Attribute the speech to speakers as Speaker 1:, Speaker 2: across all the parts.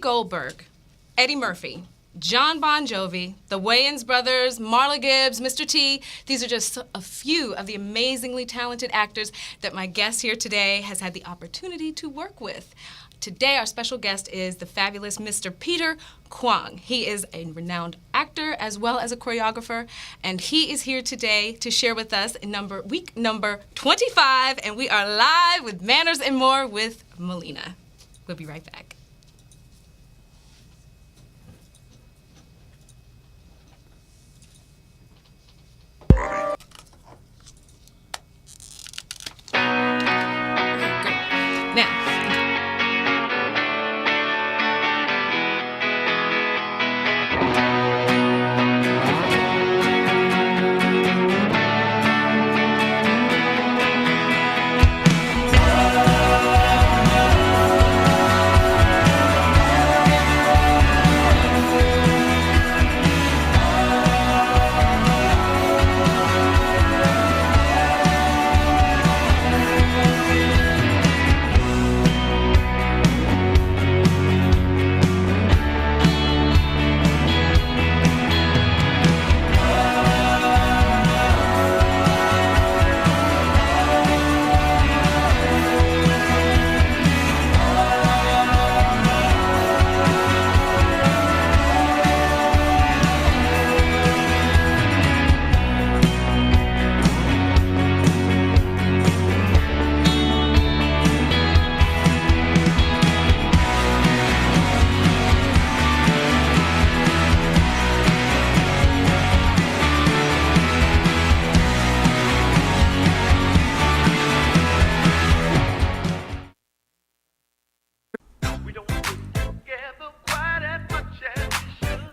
Speaker 1: Goldberg, Eddie Murphy, John Bon Jovi, the Wayans brothers, Marla Gibbs, Mr. T. These are just a few of the amazingly talented actors that my guest here today has had the opportunity to work with. Today, our special guest is the fabulous Mr. Peter Kwong. He is a renowned actor as well as a choreographer, and he is here today to share with us week number 25, and we are live with Manners and More with Millena. We'll be right back.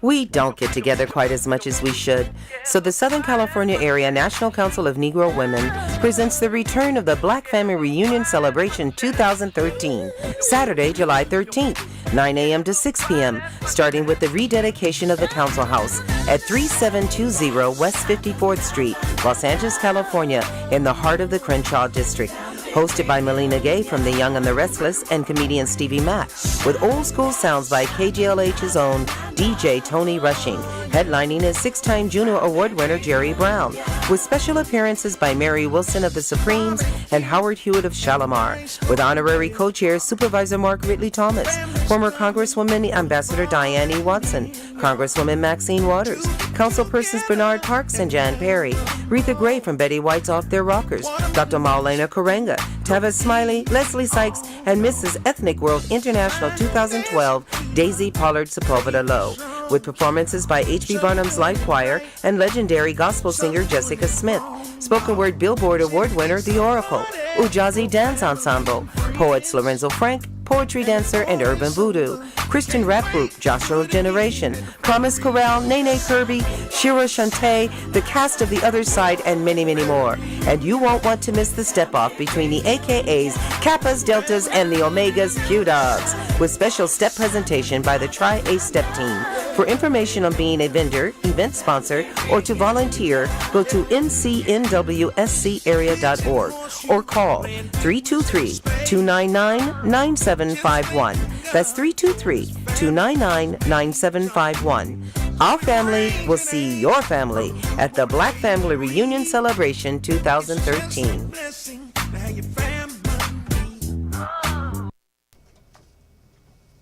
Speaker 2: We don't get together quite as much as we should, so the Southern California Area National Council of Negro Women presents the return of the Black Family Reunion Celebration 2013, Saturday, July 13th, 9 a.m. to 6 p.m., starting with the rededication of the Council House at 3720 West 54th Street, Los Angeles, California, in the heart of the Crenshaw District. Hosted by Millena Gay from The Young and the Restless and comedian Stevie Mack, with old school sounds by KGLH's own DJ Tony Rushing. Headlining is six-time Juno Award winner Jerry Brown, with special appearances by Mary Wilson of the Supremes and Howard Hewitt of Shalimar, with honorary co-chairs Supervisor Mark Ridley Thomas, former Congresswoman Ambassador Diane E. Watson, Congresswoman Maxine Waters, Councilpersons Bernard Parks and Jan Perry, Retha Gray from Betty White's Off Their Rockers, Dr. Maulana Karenga, Tavis Smiley, Leslie Sykes, and Mrs. Ethnic World International 2012, Daisy Pollard Sepulveda Lowe, with performances by H.B. Barnum's Live Choir and legendary gospel singer Jessica Smith, spoken word Billboard Award winner The Oracle, Ujazi Dance Ensemble, poets Lorenzo Frank, poetry dancer and urban voodoo, Christian rap group Joshua Generation, Promise Corral, Nene Kirby, Shira Shante, the cast of The Other Side, and many, many more. And you won't want to miss the step-off between the AKAs, Kappas, Deltas, and the Omegas, Q-Dogs, with special step presentation by the Tri-A-Step team. For information on being a vendor, event sponsor, or to volunteer, go to ncnwscarea.org or call 323-299-9751. That's 323-299-9751. Our family will see your family at the Black Family Reunion Celebration 2013.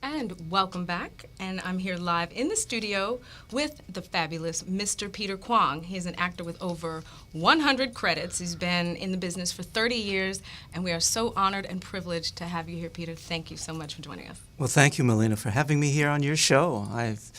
Speaker 1: And welcome back, and I'm here live in the studio with the fabulous Mr. Peter Kwong. He's an actor with over 100 credits. He's been in the business for 30 years, and we are so honored and privileged to have you here, Peter. Thank you so much for joining us.
Speaker 3: Well, thank you, Millena, for having me here on your show. I've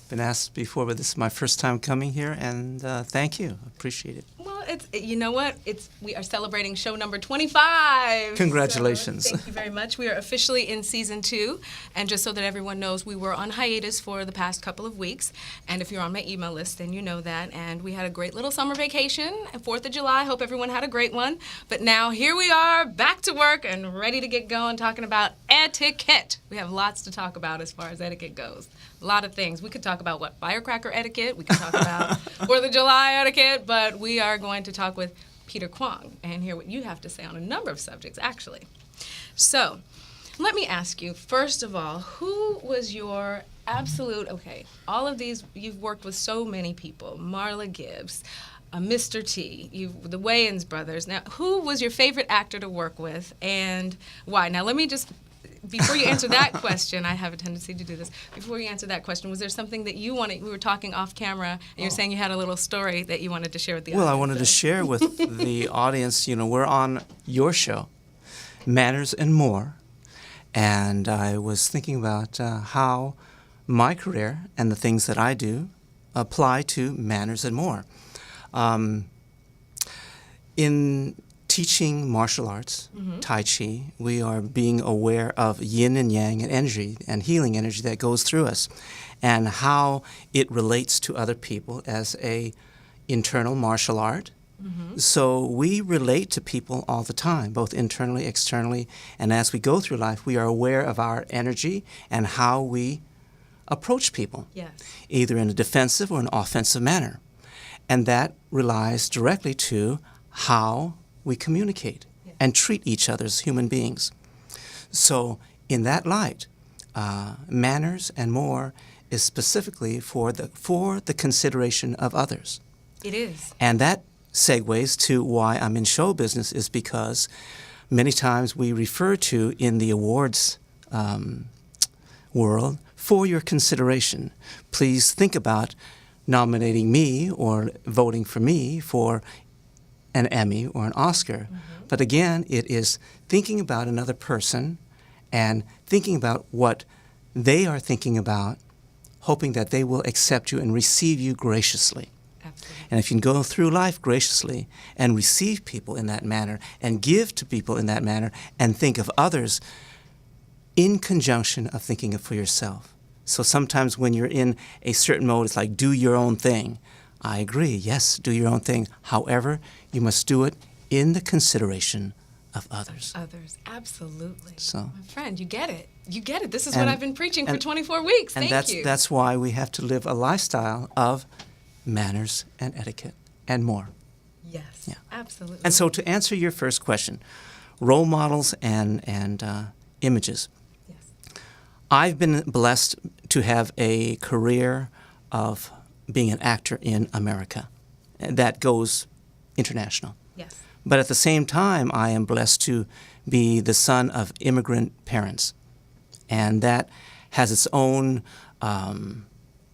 Speaker 3: been asked before, but this is my first time coming here, and thank you. I appreciate it.
Speaker 1: Well, you know what? We are celebrating show number 25.
Speaker 3: Congratulations.
Speaker 1: So, thank you very much. We are officially in season 2, and just so that everyone knows, we were on hiatus for the past couple of weeks, and if you're on my email list, then you know that, and we had a great little summer vacation, 4th of July. Hope everyone had a great one, but now here we are, back to work and ready to get going, talking about etiquette. We have lots to talk about as far as etiquette goes. A lot of things. We could talk about firecracker etiquette, we could talk about 4th of July etiquette, but we are going to talk with Peter Kwong and hear what you have to say on a number of subjects, actually. So, Let me ask you, first of all, who was your absolute, all of these, you've worked with so many people, Marla Gibbs, Mr. T, the Wayans brothers. Now, who was your favorite actor to work with and why? Now, let me just, before you answer that question, I have a tendency to do this. Before you answer that question, was there something that you wanted, we were talking off camera, and you're saying you had a little story that you wanted to share with the audience?
Speaker 3: Well, I wanted to share with the audience, we're on your show, Manners and More, and I was thinking about how my career and the things that I do apply to Manners and More. In teaching martial arts, Tai Chi, we are being aware of yin and yang and energy and healing energy that goes through us and how it relates to other people as a internal martial art. So we relate to people all the time, both internally, externally, and as we go through life, we are aware of our energy and how we approach people, either in a defensive or an offensive manner. And that relies directly to how we communicate and treat each other as human beings. So in that light, Manners and More is specifically for the consideration of others.
Speaker 1: It is.
Speaker 3: And that segues to why I'm in show business is because many times we refer to in the awards world, for your consideration, please think about nominating me or voting for me for an Emmy or an Oscar. But again, it is thinking about another person and thinking about what they are thinking about, hoping that they will accept you and receive you graciously.
Speaker 1: Absolutely.
Speaker 3: And if you can go through life graciously and receive people in that manner and give to people in that manner and think of others in conjunction of thinking of for yourself. So sometimes when you're in a certain mode, it's like, do your own thing. I agree, yes, do your own thing. However, you must do it in the consideration of others.
Speaker 1: Others, absolutely.
Speaker 3: So,
Speaker 1: my friend, you get it. You get it. This is what I've been preaching for 24 weeks. Thank you.
Speaker 3: That's why we have to live a lifestyle of manners and etiquette and more.
Speaker 1: Yes,
Speaker 3: Yeah.
Speaker 1: absolutely.
Speaker 3: And so to answer your first question, role models and images.
Speaker 1: Yes.
Speaker 3: I've been blessed to have a career of being an actor in America. That goes international.
Speaker 1: Yes.
Speaker 3: But at the same time, I am blessed to be the son of immigrant parents. And that has its own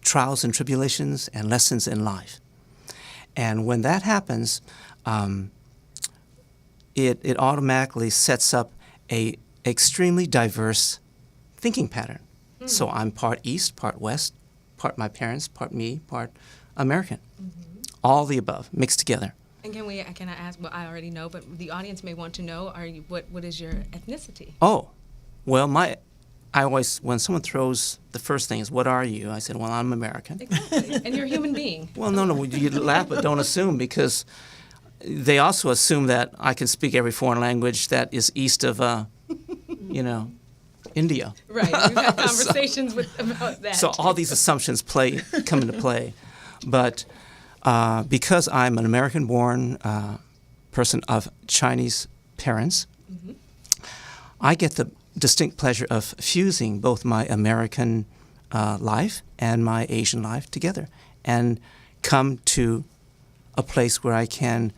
Speaker 3: trials and tribulations and lessons in life. And when that happens, it automatically sets up a extremely diverse thinking pattern. So I'm part East, part West, part my parents, part me, part American. All the above, mixed together.
Speaker 1: And can I ask, well, I already know, but the audience may want to know, what is your ethnicity?
Speaker 3: Oh, well, I always, when someone throws, the first thing is, what are you? I said, well, I'm American.
Speaker 1: Exactly. And you're a human being.
Speaker 3: Well, no, you laugh, but don't assume, because they also assume that I can speak every foreign language that is east of, India.
Speaker 1: Right. We've had conversations about that.
Speaker 3: So all these assumptions come into play. But because I'm an American-born person of Chinese parents, I get the distinct pleasure of fusing both my American life and my Asian life together and come to a place where I can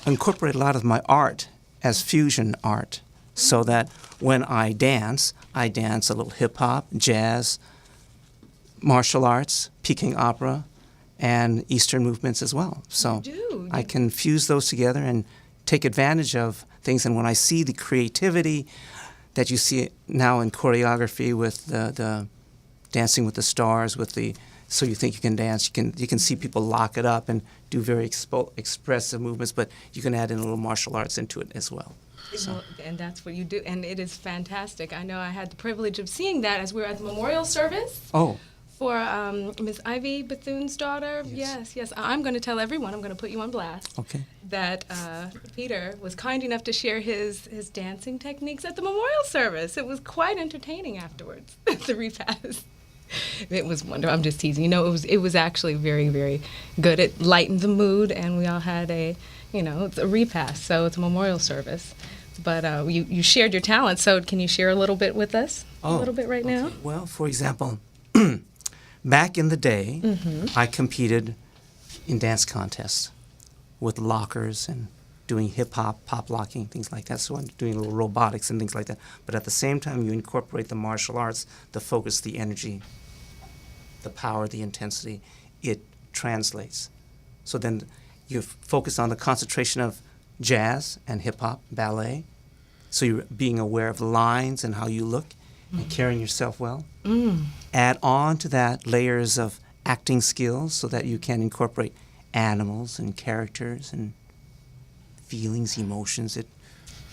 Speaker 3: incorporate a lot of my art as fusion art, so that when I dance a little hip-hop, jazz, martial arts, Peking opera, and Eastern movements as well. So I can fuse those together and take advantage of things. And when I see the creativity that you see now in choreography with the Dancing with the Stars, so you think you can dance, you can see people lock it up and do very expressive movements, but you can add in a little martial arts into it as well. So.
Speaker 1: Well, and that's what you do, and it is fantastic. I know I had the privilege of seeing that as we were at the memorial service.
Speaker 3: Oh.
Speaker 1: For Miss Ivy Bethune's daughter. Yes. I'm going to tell everyone, I'm going to put you on blast.
Speaker 3: Okay.
Speaker 1: That Peter was kind enough to share his dancing techniques at the memorial service. It was quite entertaining afterwards, the repast. It was wonderful. I'm just teasing. It was actually very, very good. It lightened the mood, and we all had it's a repast, so it's a memorial service. but you shared your talent. So can you share a little bit with us? A little bit right now?
Speaker 3: Well, for example, back in the day, I competed in dance contests with lockers and doing hip-hop, pop locking, things like that. So I'm doing a little robotics and things like that. But at the same time, you incorporate the martial arts, the focus, the energy, the power, the intensity. It translates. So then you focus on the concentration of jazz and hip-hop, ballet. So you're being aware of lines and how you look and carrying yourself well. Add on to that layers of acting skills so that you can incorporate animals and characters and feelings, emotions. It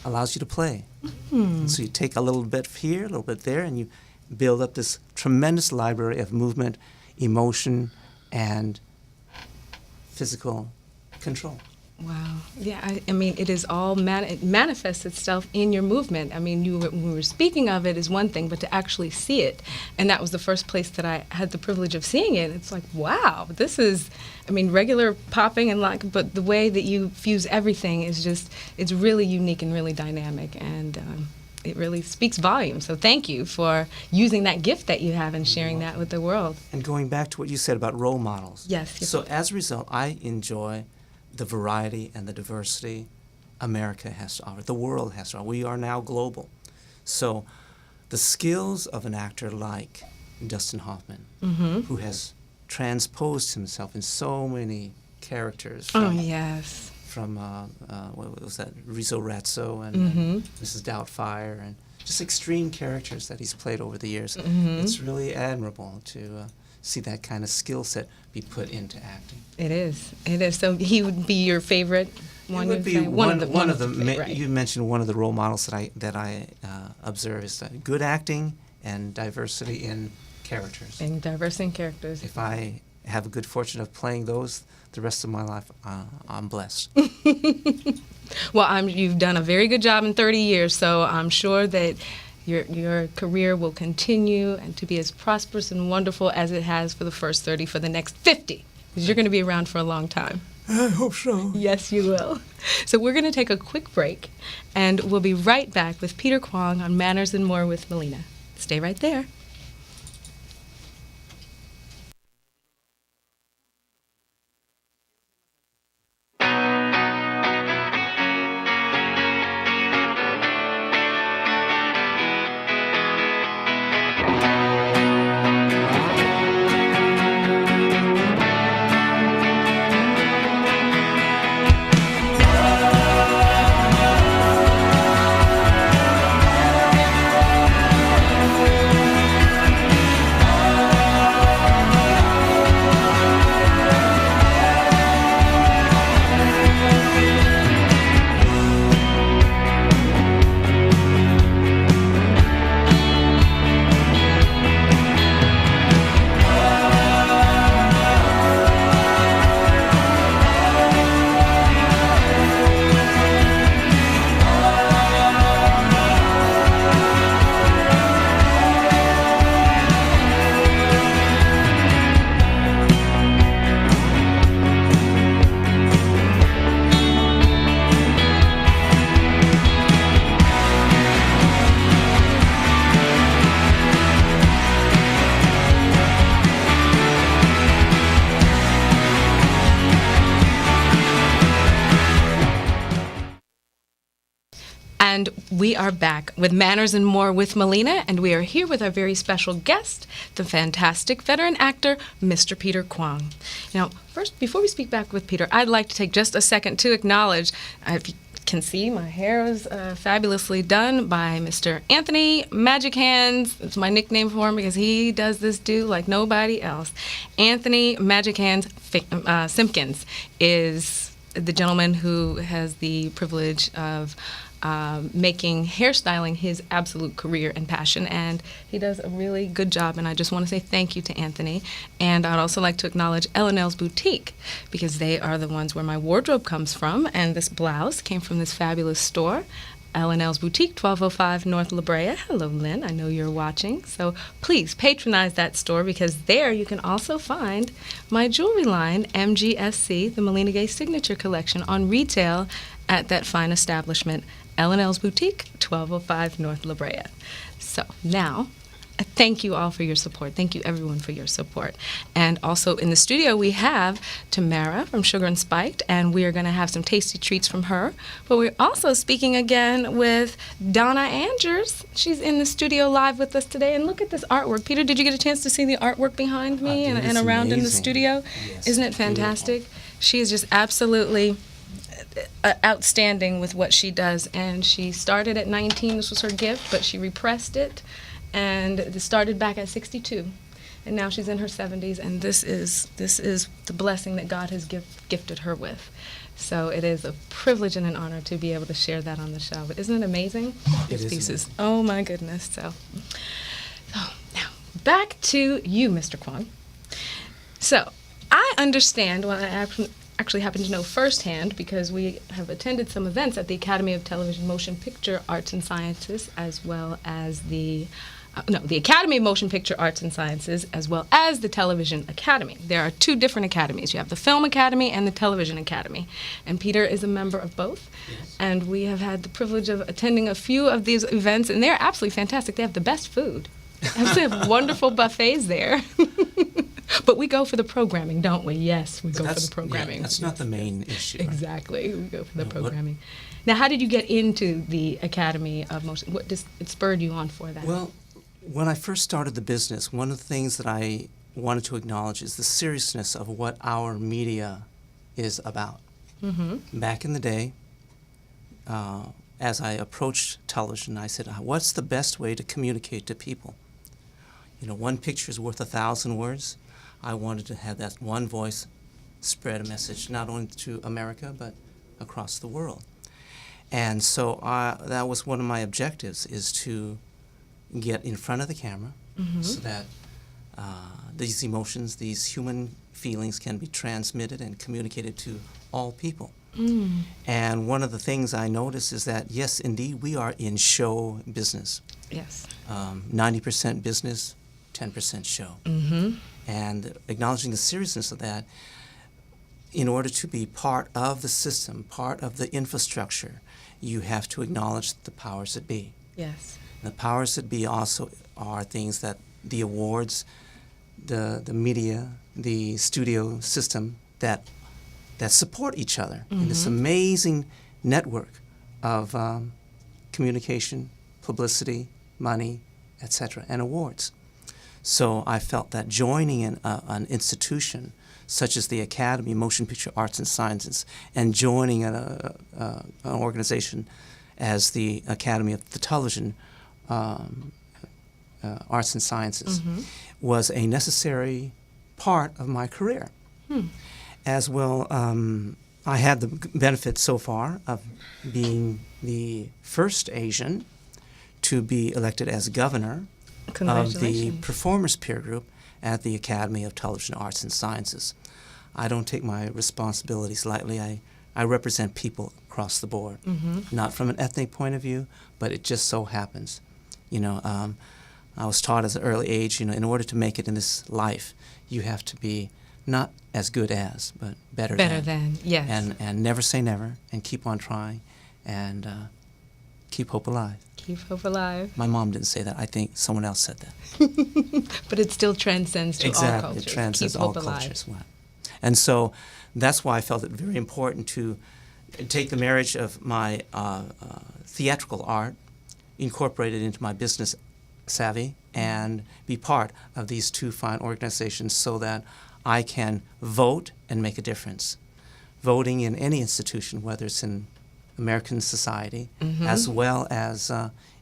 Speaker 3: allows you to play. And so you take a little bit here, a little bit there, and you build up this tremendous library of movement, emotion, and physical control.
Speaker 1: Wow. Yeah, I mean, it is all, it manifests itself in your movement. I mean, when we were speaking of it is one thing, but to actually see it, and that was the first place that I had the privilege of seeing it. It's like, wow, this is, I mean, regular popping and like, but the way that you fuse everything is just, it's really unique and really dynamic, and it really speaks volumes. So thank you for using that gift that you have and sharing that with the world.
Speaker 3: And going back to what you said about role models.
Speaker 1: Yes.
Speaker 3: So as a result, I enjoy the variety and the diversity America has to offer, the world has to offer. We are now global. So the skills of an actor like Dustin Hoffman, who has transposed himself in so many characters. From,
Speaker 1: yes.
Speaker 3: From, what was that, Rizzo Razzo and Mrs. Doubtfire, and just extreme characters that he's played over the years. It's really admirable to see that kind of skill set be put into acting.
Speaker 1: It is. It is. So he would be your favorite one?
Speaker 3: It would be one of the.
Speaker 1: Right.
Speaker 3: You mentioned one of the role models that I observe is good acting and diversity in characters.
Speaker 1: And diversity in characters.
Speaker 3: If I have a good fortune of playing those the rest of my life, I'm blessed.
Speaker 1: Well, you've done a very good job in 30 years, so I'm sure that your career will continue and to be as prosperous and wonderful as it has for the first 30 for the next 50, because you're going to be around for a long time.
Speaker 3: I hope so.
Speaker 1: Yes, you will. So we're going to take a quick break, and we'll be right back with Peter Kwong on Manners and More with Millena. Stay right there. And we are back with Manners and More with Millena, and we are here with our very special guest, the fantastic veteran actor, Mr. Peter Kwong. Now, first, before we speak back with Peter, I'd like to take just a second to acknowledge, if you can see, my hair is fabulously done by Mr. Anthony Magic Hands. It's my nickname for him because he does this do like nobody else. Anthony Magic Hands Simpkins is the gentleman who has the privilege of making hairstyling his absolute career and passion, and he does a really good job, and I just want to say thank you to Anthony. And I'd also like to acknowledge L&L's Boutique, because they are the ones where my wardrobe comes from, and this blouse came from this fabulous store, L&L's Boutique, 1205 North La Brea. Hello, Lynn. I know you're watching. So please patronize that store, because there you can also find my jewelry line, MGSC, the Millena Gay Signature Collection, on retail at that fine establishment L&L's Boutique, 1205 North La Brea. So now, thank you all for your support. Thank you, everyone, for your support. And also in the studio, we have Tamara from Sugar and Spiked, and we are going to have some tasty treats from her. But we're also speaking again with Donna Andrews. She's in the studio live with us today. And look at this artwork. Peter, did you get a chance to see the artwork behind me and around in the studio?
Speaker 3: Yes,
Speaker 1: isn't it fantastic? Beautiful. She is just absolutely outstanding with what she does. And she started at 19. This was her gift, but she repressed it. And it started back at 62, and now she's in her 70s, and this is the blessing that God has gifted her with. So it is a privilege and an honor to be able to share that on the show. But isn't it amazing?
Speaker 3: It is
Speaker 1: pieces.
Speaker 3: amazing.
Speaker 1: Oh my goodness. So now back to you, Mr. Kwong. So I understand. Well, I actually happen to know firsthand because we have attended some events at the Academy of Television Motion Picture Arts and Sciences, as well as the Academy of Motion Picture Arts and Sciences, as well as the Television Academy. There are two different academies. You have the Film Academy and the Television Academy. And Peter is a member of both. Yes. And we have had the privilege of attending a few of these events, and they're absolutely fantastic. They have the best food. They have wonderful buffets there. But we go for the programming, don't we? Yes, we go for the programming.
Speaker 3: Yeah, that's not the main issue. Right?
Speaker 1: Exactly. We go for the programming. Now, how did you get into the Academy of Motion? What it spurred you on for that?
Speaker 3: Well, when I first started the business, one of the things that I wanted to acknowledge is the seriousness of what our media is about. Mm-hmm. Back in the day, as I approached television, I said, what's the best way to communicate to people? You know, one picture is worth 1,000 words. I wanted to have that one voice spread a message, not only to America, but across the world. And so that was one of my objectives, is to get in front of the camera so that these emotions, these human feelings can be transmitted and communicated to all people. Mm. And one of the things I notice is that, yes, indeed, we are in show business.
Speaker 1: Yes.
Speaker 3: 90% business, 10% show. Mm-hmm. And acknowledging the seriousness of that, in order to be part of the system, part of the infrastructure, you have to acknowledge the powers that be.
Speaker 1: Yes.
Speaker 3: And the powers that be also are things that the awards, the media, the studio system that support each other in this amazing network of communication, publicity, money, etc., and awards. So I felt that joining an institution such as the Academy of Motion Picture Arts and Sciences and joining an organization as the Academy of the Television Arts and Sciences was a necessary part of my career. As well, I had the benefit so far of being the first Asian to be elected as governor of the performers peer group at the Academy of Television Arts and Sciences. I don't take my responsibilities lightly. I represent people across the board, not from an ethnic point of view, but it just so happens. You know, I was taught at an early age, you know, in order to make it in this life, you have to be not as good as, but better than. Better than,
Speaker 1: yes.
Speaker 3: And never say never, and keep on trying, and keep hope alive.
Speaker 1: Keep hope alive.
Speaker 3: My mom didn't say that. I think someone else said that.
Speaker 1: But it still transcends to all cultures.
Speaker 3: Exactly, it transcends
Speaker 1: keep
Speaker 3: all
Speaker 1: hope
Speaker 3: cultures. Alive. And so that's why I felt it very important to take the marriage of my theatrical art, incorporate it into my business savvy, and be part of these two fine organizations so that I can vote and make a difference. Voting in any institution, whether it's in American society as well as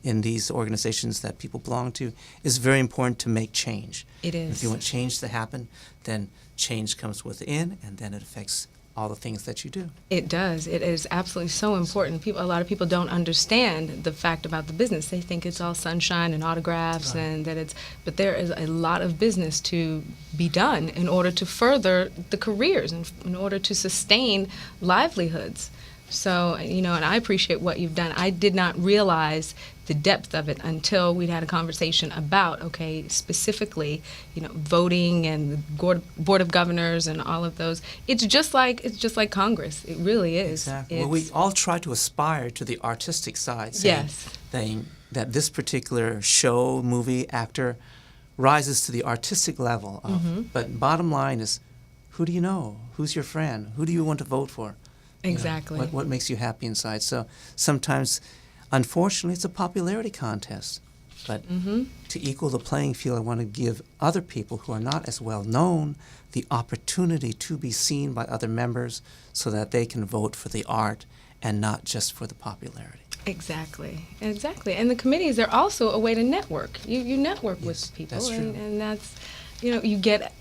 Speaker 3: in these organizations that people belong to, is very important to make change.
Speaker 1: It is.
Speaker 3: If you want change to happen, then change comes within, and then it affects all the things that you do.
Speaker 1: It does. It is absolutely so important. A lot of people don't understand the fact about the business. They think it's all sunshine and autographs, and that but there is a lot of business to be done in order to further the careers and in order to sustain livelihoods. So, you know, and I appreciate what you've done. I did not realize the depth of it until we'd had a conversation about, okay, specifically, voting and the Board of Governors and all of those. It's just like Congress. It really is.
Speaker 3: Exactly. Well, we all try to aspire to the artistic side, saying that this particular show, movie, actor rises to the artistic level of. But bottom line is, who do you know? Who's your friend? Who do you want to vote for?
Speaker 1: Exactly.
Speaker 3: What makes you happy inside? So sometimes, unfortunately, it's a popularity contest. But to equal the playing field, I want to give other people who are not as well known the opportunity to be seen by other members so that they can vote for the art and not just for the popularity.
Speaker 1: Exactly. And the committees are also a way to network. You network with people,
Speaker 3: that's true.
Speaker 1: And that's, you get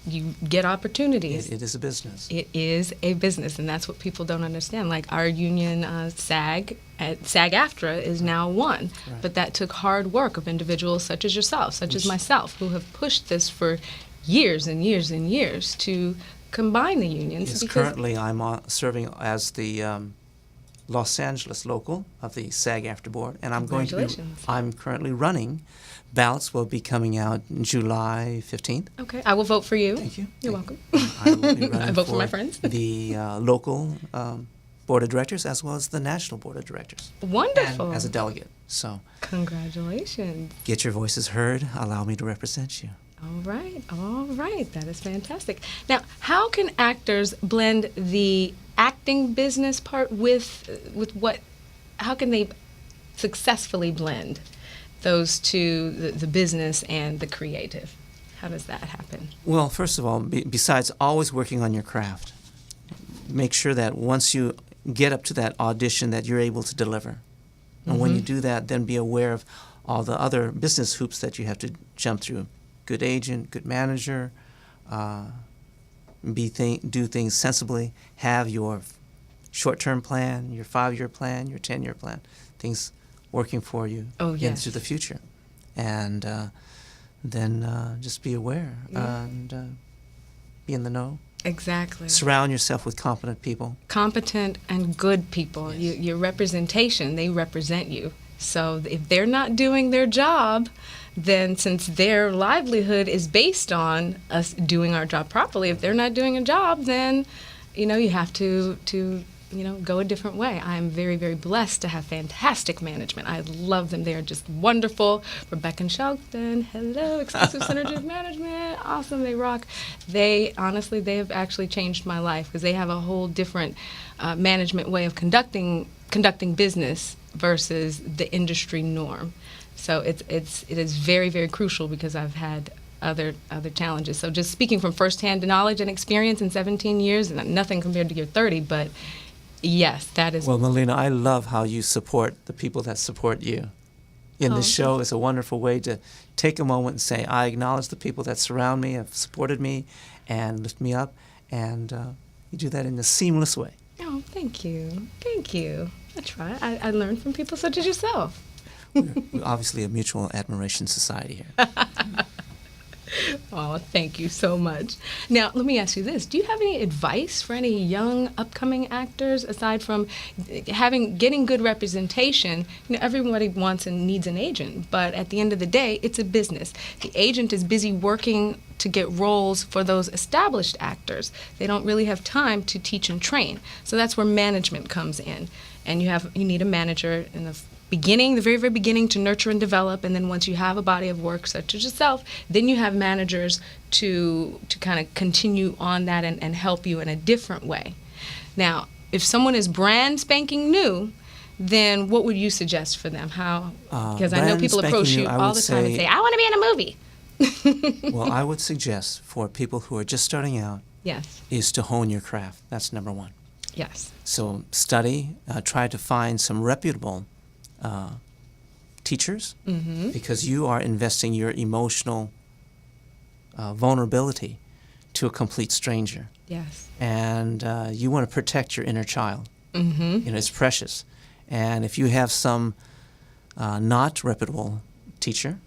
Speaker 1: opportunities.
Speaker 3: It is a business.
Speaker 1: It is a business, and that's what people don't understand. Like our union, SAG-AFTRA is now one, but that took hard work of individuals such as yourself, such as myself, who have pushed this for years and years and years to combine the unions.
Speaker 3: Yes, currently I'm serving as the Los Angeles local of the SAG-AFTRA board, and I'm currently running. Ballots will be coming out July 15th.
Speaker 1: Okay, I will vote for you.
Speaker 3: Thank you.
Speaker 1: You're welcome.
Speaker 3: I will be running
Speaker 1: I vote for my friends.
Speaker 3: the local board of directors as well as the national board of directors.
Speaker 1: Wonderful.
Speaker 3: And as a delegate. So
Speaker 1: congratulations.
Speaker 3: Get your voices heard. Allow me to represent you.
Speaker 1: All right. That is fantastic. Now, how can actors blend the acting business part with what? How can they successfully blend those two, the business and the creative? How does that happen?
Speaker 3: Well, first of all, besides always working on your craft, make sure that once you get up to that audition that you're able to deliver. And when you do that, then be aware of all the other business hoops that you have to jump through. Good agent, good manager, do things sensibly, have your short-term plan, your 5-year plan, your 10-year plan, things working for you into the future. And then just be aware and be in the know.
Speaker 1: Exactly.
Speaker 3: Surround yourself with competent people.
Speaker 1: Competent and good people.
Speaker 3: Yes.
Speaker 1: Your representation, they represent you. So if they're not doing their job, then since their livelihood is based on us doing our job properly, if they're not doing a job, then you have to go a different way. I'm very, very blessed to have fantastic management. I love them. They are just wonderful. Rebecca and Shelton, hello, Exclusive Synergy of Management, awesome, they rock. They have actually changed my life because they have a whole different management way of conducting business versus the industry norm. So it is very, very crucial because I've had other challenges. So just speaking from firsthand knowledge and experience in 17 years, and nothing compared to your 30, but yes, that is.
Speaker 3: Well, Millena, I love how you support the people that support you. In this show, it's a wonderful way to take a moment and say, I acknowledge the people that surround me, have supported me, and lift me up, and you do that in a seamless way.
Speaker 1: Oh, thank you. Thank you. I try. I learn from people such as yourself.
Speaker 3: We're obviously a mutual admiration society here.
Speaker 1: Oh, thank you so much. Now, let me ask you this. Do you have any advice for any young, upcoming actors, aside from getting good representation? Everybody wants and needs an agent, but at the end of the day, it's a business. The agent is busy working to get roles for those established actors. They don't really have time to teach and train. So that's where management comes in. And you need a manager in the beginning, the very, very beginning, to nurture and develop, and then once you have a body of work such as yourself, then you have managers to kind of continue on that and help you in a different way. Now, if someone is brand spanking new, then what would you suggest for them? How? Because I know people approach you all the time and say, I want to be in a movie.
Speaker 3: Well, I would suggest for people who are just starting out is to hone your craft. That's number one.
Speaker 1: Yes.
Speaker 3: So study, try to find some reputable teachers, because you are investing your emotional vulnerability to a complete stranger.
Speaker 1: Yes. And
Speaker 3: you want to protect your inner child. It's precious. And if you have some not reputable teacher,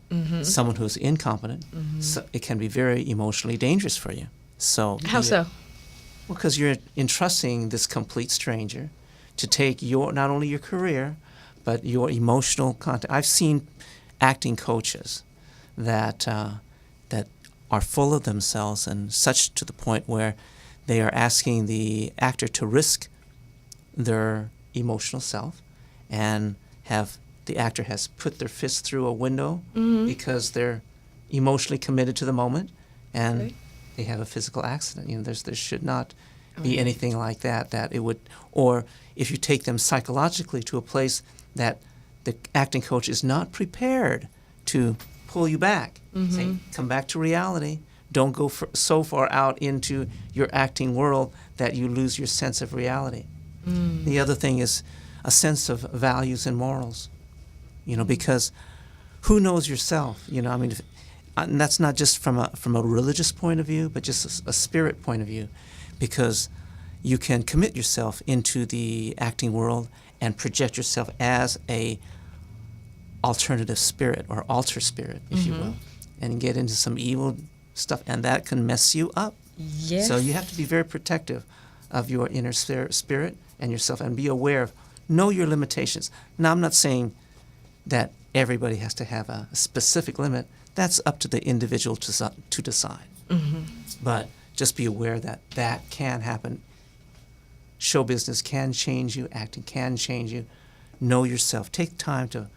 Speaker 3: someone who's incompetent, so it can be very emotionally dangerous for you. So
Speaker 1: how so?
Speaker 3: Well, because you're entrusting this complete stranger to take not only your career, but your emotional content. I've seen acting coaches that that are full of themselves and such to the point where they are asking the actor to risk their emotional self and have the actor has put their fist through a window because they're emotionally committed to the moment, and they have a physical accident. You know, there should not be anything like that. That it would, or if you take them psychologically to a place that the acting coach is not prepared to pull you back, say, come back to reality. Don't go so far out into your acting world that you lose your sense of reality. The other thing is a sense of values and morals, you know, because who knows yourself? You know, I mean, and that's not just from a religious point of view, but just a spirit point of view, because you can commit yourself into the acting world and project yourself as a alternative spirit or alter spirit, if you will, and get into some evil stuff, and that can mess you up.
Speaker 1: Yes.
Speaker 3: So you have to be very protective of your inner spirit and yourself, and be aware of, know your limitations. Now, I'm not saying that everybody has to have a specific limit. That's up to the individual to decide. But just be aware that that can happen. Show business can change you. Acting can change you. Know yourself. Take time to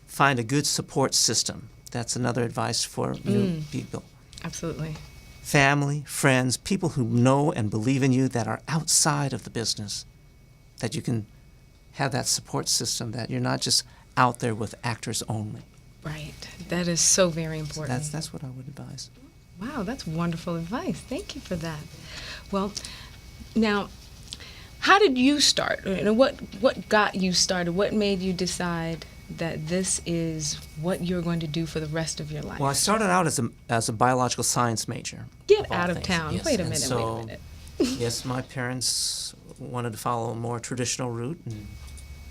Speaker 3: find a good support system. That's another advice for new people.
Speaker 1: Absolutely.
Speaker 3: Family, friends, people who know and believe in you that are outside of the business, that you can have that support system, that you're not just out there with actors only.
Speaker 1: Right. That is so very important.
Speaker 3: So that's what I would advise.
Speaker 1: Wow, that's wonderful advice. Thank you for that. Well, now, how did you start? You know, what got you started? What made you decide that this is what you're going to do for the rest of your life?
Speaker 3: Well, I started out as a biological science major.
Speaker 1: Get
Speaker 3: all
Speaker 1: out of
Speaker 3: things.
Speaker 1: town.
Speaker 3: Yes.
Speaker 1: Wait a
Speaker 3: And
Speaker 1: minute,
Speaker 3: so,
Speaker 1: wait a minute.
Speaker 3: Yes, my parents wanted to follow a more traditional route,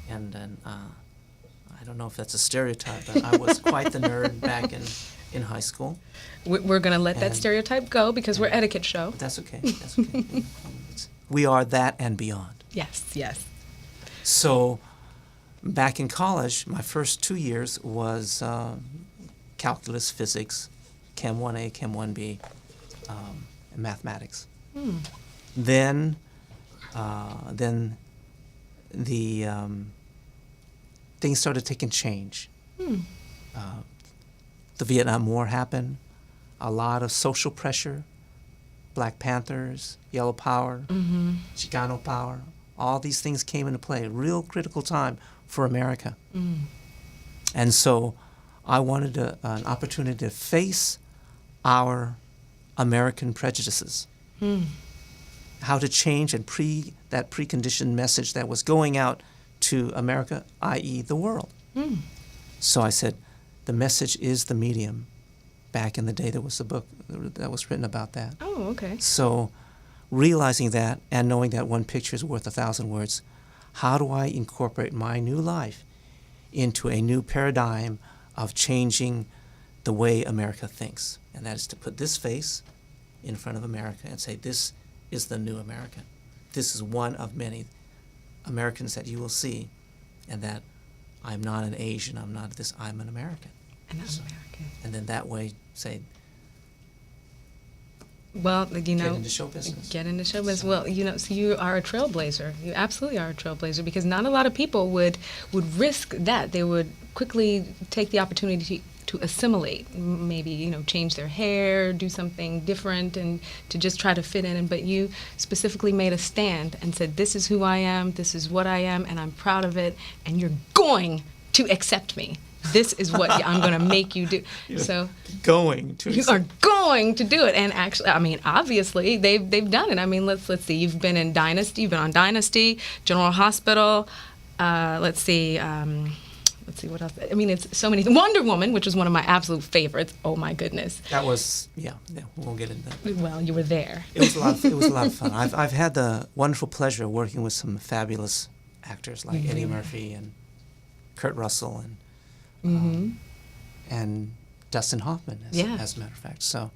Speaker 3: and I don't know if that's a stereotype, but I was quite the nerd back in high school.
Speaker 1: We're going to let that
Speaker 3: And-
Speaker 1: stereotype go because we're etiquette show.
Speaker 3: But that's okay. That's okay. We are that and beyond.
Speaker 1: Yes, yes.
Speaker 3: So back in college, my first 2 years was calculus, physics, Chem 1A, Chem 1B, and mathematics. Then the things started taking change. The Vietnam War happened, a lot of social pressure, Black Panthers, Yellow Power, Chicano Power, all these things came into play. A real critical time for America. And so I wanted an opportunity to face our American prejudices, how to change and that preconditioned message that was going out to America, i.e. the world. So I said, the message is the medium. Back in the day, there was a book that was written about that.
Speaker 1: Oh, okay.
Speaker 3: So realizing that and knowing that one picture is worth 1,000 words, how do I incorporate my new life into a new paradigm of changing the way America thinks? And that is to put this face in front of America and say, this is the new America. This is one of many Americans that you will see, and that I'm not an Asian, I'm not this, I'm an American.
Speaker 1: And I'm American.
Speaker 3: And then that way say,
Speaker 1: Well, you know,
Speaker 3: get into show business.
Speaker 1: Get into show business. Well, you know, so you are a trailblazer. You absolutely are a trailblazer, because not a lot of people would risk that. They would quickly take the opportunity to assimilate, maybe, you know, change their hair, do something different, and to just try to fit in. But you specifically made a stand and said, this is who I am, this is what I am, and I'm proud of it, and you're going to accept me. This is what I'm going to make you do. So you are going to do it. And actually, I mean, obviously, they've done it. I mean, let's see. You've been in Dynasty. You've been on Dynasty, General Hospital. Let's see what else. I mean, it's so many. Wonder Woman, which was one of my absolute favorites. Oh my goodness.
Speaker 3: That was we won't get into that.
Speaker 1: Well, you were there.
Speaker 3: It was a lot of fun. I've had the wonderful pleasure of working with some fabulous actors like Eddie Murphy and Kurt Russell and Dustin Hoffman, as a matter of fact. So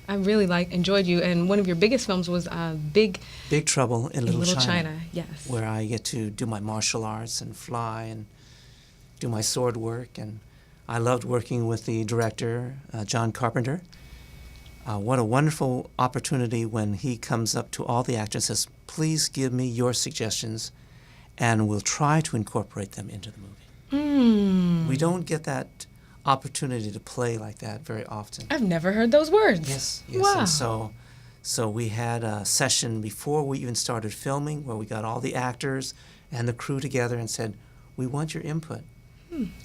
Speaker 1: I really enjoyed you, and one of your biggest films was Big
Speaker 3: Trouble in Little China.
Speaker 1: Yes.
Speaker 3: Where I get to do my martial arts and fly and do my sword work. And I loved working with the director, John Carpenter. What a wonderful opportunity when he comes up to all the actors and says, please give me your suggestions and we'll try to incorporate them into the movie. We don't get that opportunity to play like that very often.
Speaker 1: I've never heard those words.
Speaker 3: Yes, yes.
Speaker 1: Wow.
Speaker 3: And so we had a session before we even started filming where we got all the actors and the crew together and said, we want your input.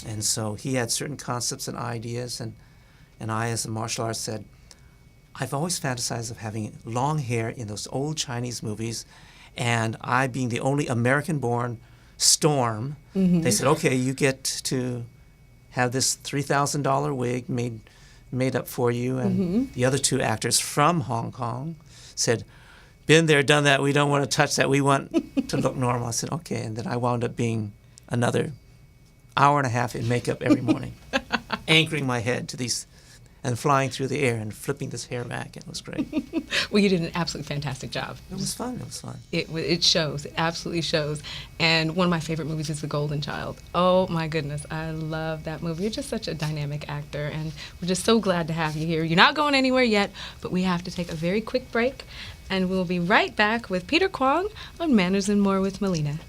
Speaker 3: And so he had certain concepts and ideas, and I, as a martial artist, said, I've always fantasized of having long hair in those old Chinese movies, and I being the only American-born Storm, they said, okay, you get to have this $3,000 wig made up for you, and the other two actors from Hong Kong said, been there, done that, we don't want to touch that, we want to look normal. I said, okay, and then I wound up being another hour and a half in makeup every morning, anchoring my head to these and flying through the air and flipping this hair back. It was great.
Speaker 1: Well, you did an absolutely fantastic job.
Speaker 3: It was fun. It was fun.
Speaker 1: It shows. It absolutely shows. And one of my favorite movies is The Golden Child. Oh, my goodness. I love that movie. You're just such a dynamic actor, and we're just so glad to have you here. You're not going anywhere yet, but we have to take a very quick break, and we'll be right back with Peter Kwong on Manners and More with Millena.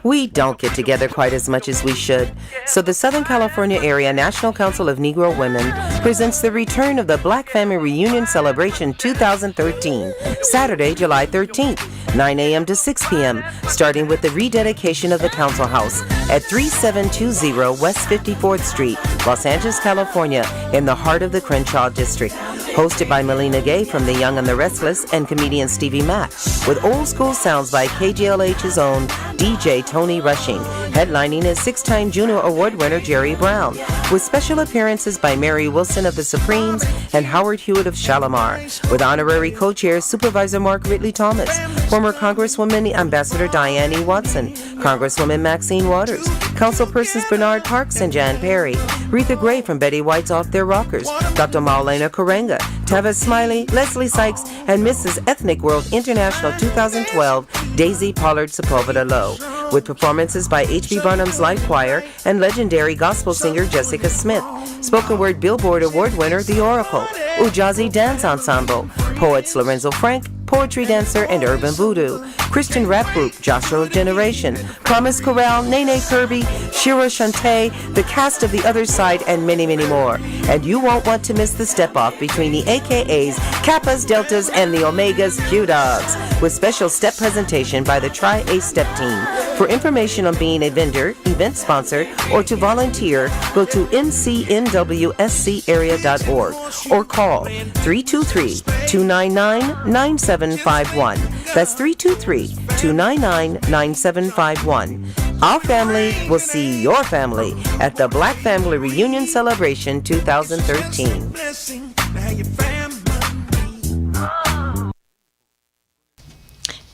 Speaker 2: We don't get together quite as much as we should, so the Southern California Area National Council of Negro Women presents the return of the Black Family Reunion Celebration 2013, Saturday, July 13th, 9 a.m. to 6 p.m., starting with the rededication of the Council House at 3720 West 54th Street, Los Angeles, California, in the heart of the Crenshaw District. Hosted by Millena Gay from The Young and the Restless and comedian Stevie Mack, with old school sounds by KGLH's own DJ Tony Rushing, headlining is 6-time Juno Award winner Jerry Brown, with special appearances by Mary Wilson of the Supremes and Howard Hewitt of Shalimar, with honorary co-chairs Supervisor Mark Ridley Thomas, former Congresswoman Ambassador Diane E. Watson, Congresswoman Maxine Waters, Councilpersons Bernard Parks and Jan Perry, Retha Gray from Betty White's Off Their Rockers, Dr. Maulana Karenga, Tavis Smiley, Leslie Sykes, and Mrs. Ethnic World International 2012, Daisy Pollard Sepulveda Lowe, with performances by H.B. Barnum's Live Choir and legendary gospel singer Jessica Smith, spoken word Billboard Award winner The Oracle, Ujazi Dance Ensemble, poets Lorenzo Frank, poetry dancer and urban voodoo, Christian rap group Joshua Generation, Promise Corral, Nene Kirby, Shira Shante, the cast of The Other Side, and many, many more. And you won't want to miss the step-off between the AKAs, Kappas, Deltas, and the Omegas, Q-Dogs, with special step presentation by the Tri-A-Step team. For information on being a vendor, event sponsor, or to volunteer, go to ncnwscarea.org or call 323-299-9751. That's 323-299-9751. Our family will see your family at the Black Family Reunion Celebration 2013.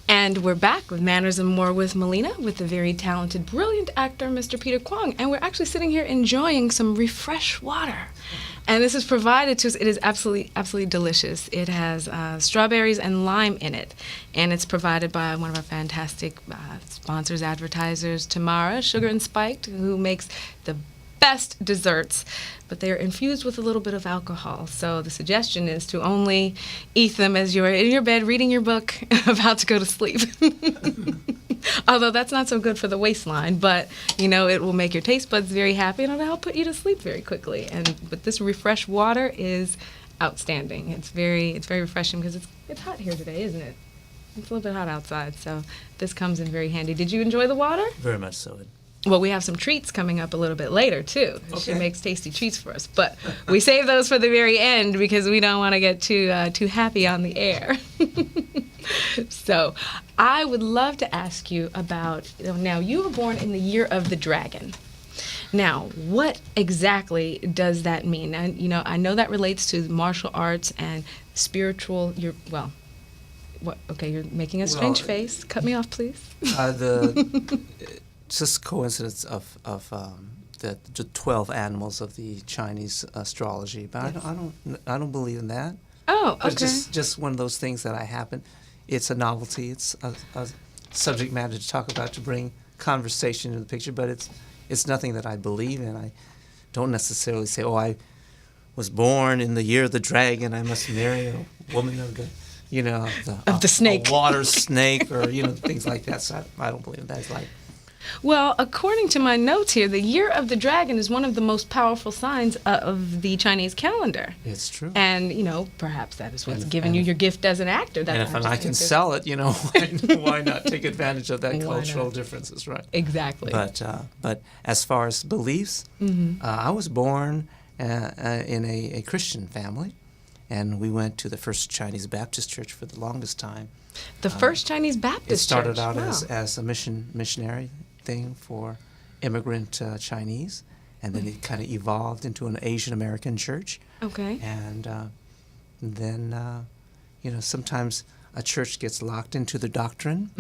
Speaker 1: And we're back with Manners and More with Millena, with the very talented, brilliant actor, Mr. Peter Kwong. And we're actually sitting here enjoying some refresh water. And this is provided to us. It is absolutely, absolutely delicious. It has strawberries and lime in it. And it's provided by one of our fantastic sponsors, advertisers, Tamara, Sugar and Spiked, who makes the best desserts, but they are infused with a little bit of alcohol. So the suggestion is to only eat them as you're in your bed reading your book, about to go to sleep. Although that's not so good for the waistline, but you know, it will make your taste buds very happy and it'll help put you to sleep very quickly. But this refresh water is outstanding. It's very refreshing because it's hot here today, isn't it? It's a little bit hot outside, so this comes in very handy. Did you enjoy the water?
Speaker 3: Very much so.
Speaker 1: Well, we have some treats coming up a little bit later, too.
Speaker 3: Okay.
Speaker 1: She makes tasty treats for us. But we save those for the very end because we don't want to get too happy on the air. So I would love to ask you about, now, you were born in the year of the dragon. Now, what exactly does that mean? And, you know, I know that relates to martial arts and spiritual, okay, you're making a strange face. Cut me off, please.
Speaker 3: Just coincidence of the 12 animals of the Chinese astrology, but yes. I don't believe in that.
Speaker 1: Oh, okay.
Speaker 3: But it's just one of those things that I happen. It's a novelty. It's a subject matter to talk about, to bring conversation into the picture. But it's nothing that I believe in. I don't necessarily say, oh, I was born in the year of the dragon. I must marry a woman of the,
Speaker 1: the snake,
Speaker 3: a water snake, or things like that. So I don't believe in that. It's like.
Speaker 1: Well, according to my notes here, the Year of the Dragon is one of the most powerful signs of the Chinese calendar.
Speaker 3: It's true.
Speaker 1: And, perhaps that is what's given you your gift as an actor.
Speaker 3: And if I can sell it, why not take advantage of that cultural differences, right?
Speaker 1: Exactly.
Speaker 3: But as far as beliefs, I was born in a Christian family, and we went to the First Chinese Baptist Church for the longest time.
Speaker 1: The First Chinese Baptist Church?
Speaker 3: It started out as a missionary thing for immigrant Chinese, and then it kind of evolved into an Asian American church.
Speaker 1: Okay.
Speaker 3: And then, sometimes a church gets locked into the doctrine,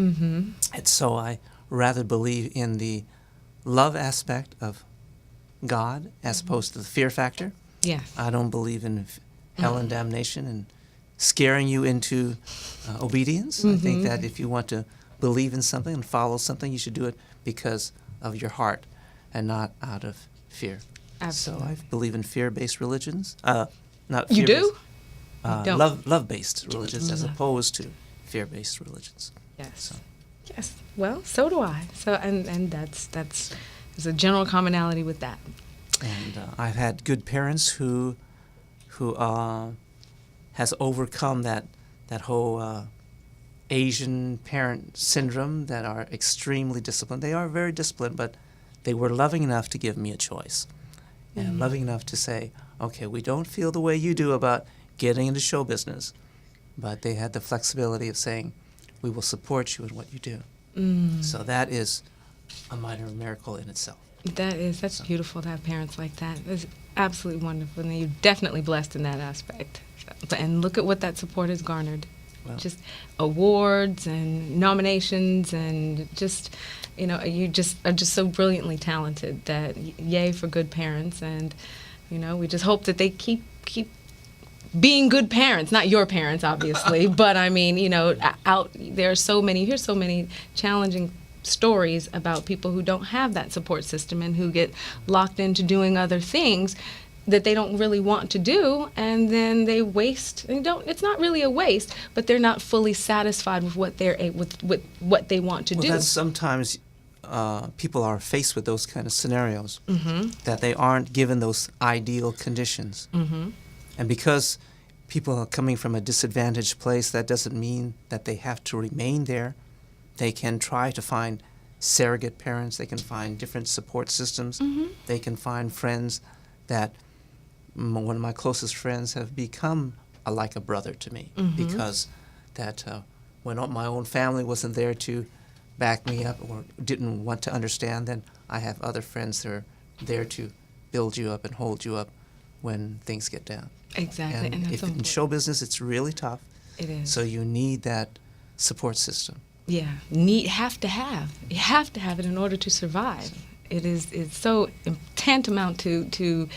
Speaker 3: and so I rather believe in the love aspect of God as opposed to the fear factor.
Speaker 1: Yes.
Speaker 3: I don't believe in hell and damnation and scaring you into obedience. I think that if you want to believe in something and follow something, you should do it because of your heart and not out of fear.
Speaker 1: Absolutely.
Speaker 3: So I believe in fear-based religions. Not
Speaker 1: you
Speaker 3: fear-based,
Speaker 1: do?
Speaker 3: Love-based religions as opposed to fear-based religions.
Speaker 1: Yes.
Speaker 3: So.
Speaker 1: Yes. Well, so do I. So and that's there's a general commonality with that.
Speaker 3: And I've had good parents who has overcome that whole Asian parent syndrome, that are extremely disciplined. They are very disciplined, but they were loving enough to give me a choice, and loving enough to say, okay, we don't feel the way you do about getting into show business, but they had the flexibility of saying, we will support you in what you do. So that is a minor miracle in itself.
Speaker 1: That's beautiful to have parents like that. It's absolutely wonderful, and you're definitely blessed in that aspect. And look at what that support has garnered. Well, just awards and nominations, and just, you are just so brilliantly talented that yay for good parents. And, we just hope that they keep being good parents, not your parents, obviously, but I mean, out there are so many, here's so many challenging stories about people who don't have that support system and who get locked into doing other things that they don't really want to do, and then they waste. It's not really a waste, but they're not fully satisfied with what with what they want to do.
Speaker 3: That's sometimes people are faced with those kind of scenarios, that they aren't given those ideal conditions. And because people are coming from a disadvantaged place, that doesn't mean that they have to remain there. They can try to find surrogate parents. They can find different support systems. They can find friends that, one of my closest friends have become like a brother to me, because that when my own family wasn't there to back me up or didn't want to understand, then I have other friends that are there to build you up and hold you up when things get down.
Speaker 1: Exactly.
Speaker 3: And if in show business, it's really tough.
Speaker 1: It is.
Speaker 3: So you need that support system.
Speaker 1: Yeah, you have to have it in order to survive. It's so tantamount to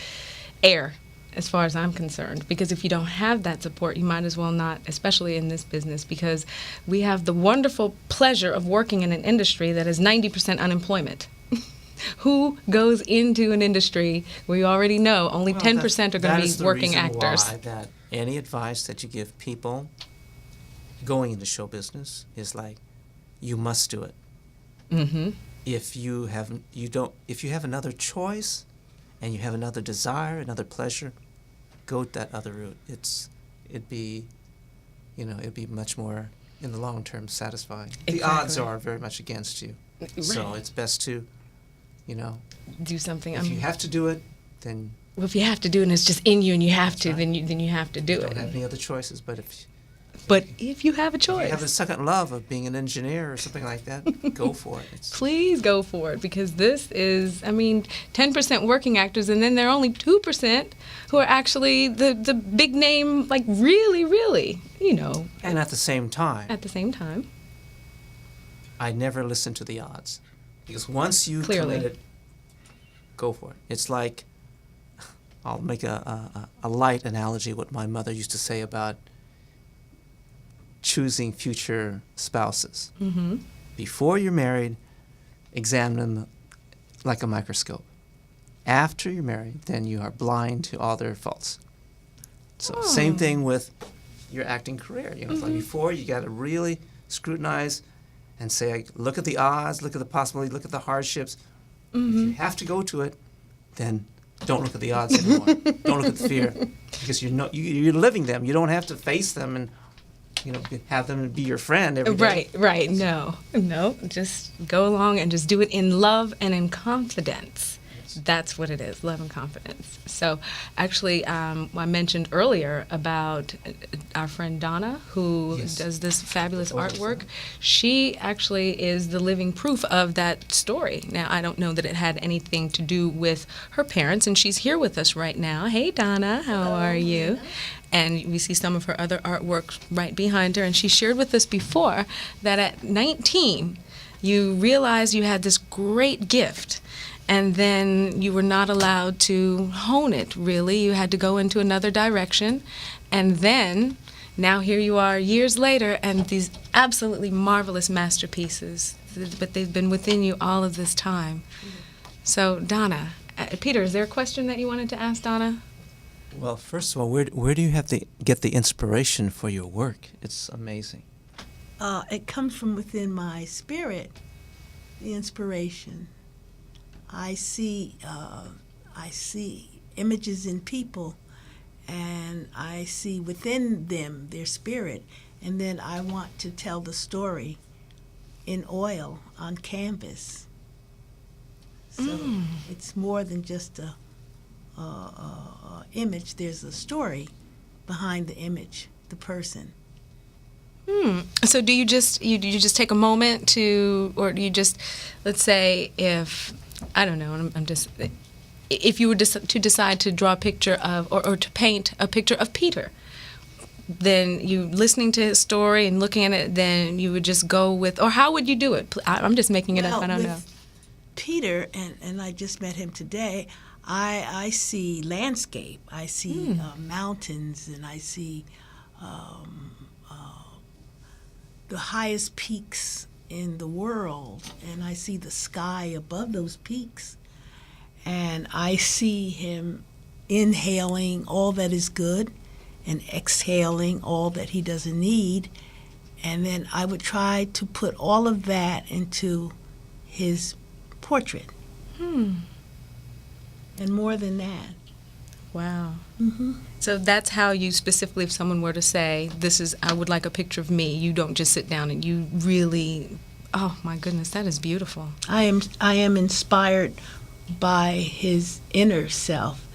Speaker 1: air, as far as I'm concerned, because if you don't have that support, you might as well not, especially in this business, because we have the wonderful pleasure of working in an industry that is 90% unemployment. Who goes into an industry where you already know only 10% are going to be working actors?
Speaker 3: Why that any advice that you give people going into show business is like, you must do it. If you have another choice, and you have another desire, another pleasure, go that other route. It'd be much more in the long term satisfying.
Speaker 1: Exactly.
Speaker 3: The odds are very much against you, so it's best to,
Speaker 1: do something.
Speaker 3: If you have to do it, then.
Speaker 1: Well, if you have to do it and it's just in you and you have to, then you have to do
Speaker 3: you
Speaker 1: it.
Speaker 3: don't have any other choices, but
Speaker 1: if you have a choice.
Speaker 3: If you have a second love of being an engineer or something like that, go for it.
Speaker 1: Please go for it, because this is, 10% working actors, and then there are only 2% who are actually the big name, like really, really,
Speaker 3: And at the same time, I never listen to the odds. Because once you committed, go for it. It's like, I'll make a light analogy, what my mother used to say about choosing future spouses. Before you're married, examine them like a microscope. After you're married, then you are blind to all their faults. So same thing with your acting career. It's like before, you got to really scrutinize and say, look at the odds, look at the possibility, look at the hardships. If you have to go to it, then don't look at the odds anymore. Don't look at the fear, because you're living them. You don't have to face them and have them be your friend every day.
Speaker 1: Right. No. Just go along and just do it in love and in confidence. That's what it is, love and confidence. So actually, I mentioned earlier about our friend Donna, who does this fabulous artwork. She actually is the living proof of that story. Now, I don't know that it had anything to do with her parents, and she's here with us right now. Hey, Donna, how are you? And we see some of her other artwork right behind her, and she shared with us before that at 19, you realized you had this great gift, and then you were not allowed to hone it, really. You had to go into another direction. And then, now here you are years later, and these absolutely marvelous masterpieces. But they've been within you all of this time. So, Donna, Peter, is there a question that you wanted to ask Donna?
Speaker 3: Well, first of all, where do you have to get the inspiration for your work? It's amazing.
Speaker 4: It comes from within my spirit, the inspiration. I see images in people, and I see within them their spirit, and then I want to tell the story in oil on canvas. So it's more than just a image. There's a story behind the image, the person.
Speaker 1: So do you just take a moment to, or do you just, let's say, if I don't know, if you were to decide to draw a picture of, or to paint a picture of Peter, then you listening to his story and looking at it, then you would just go with, or how would you do it? I'm just making it up. I don't know.
Speaker 4: Peter, and I just met him today. I see landscape. I see mountains, and I see the highest peaks in the world, and I see the sky above those peaks, and I see him inhaling all that is good and exhaling all that he doesn't need. And then I would try to put all of that into his portrait. And more than that.
Speaker 1: Wow. So that's how you specifically, if someone were to say, this is, I would like a picture of me, you don't just sit down and you really, oh my goodness, that is beautiful.
Speaker 4: I am inspired by his inner self,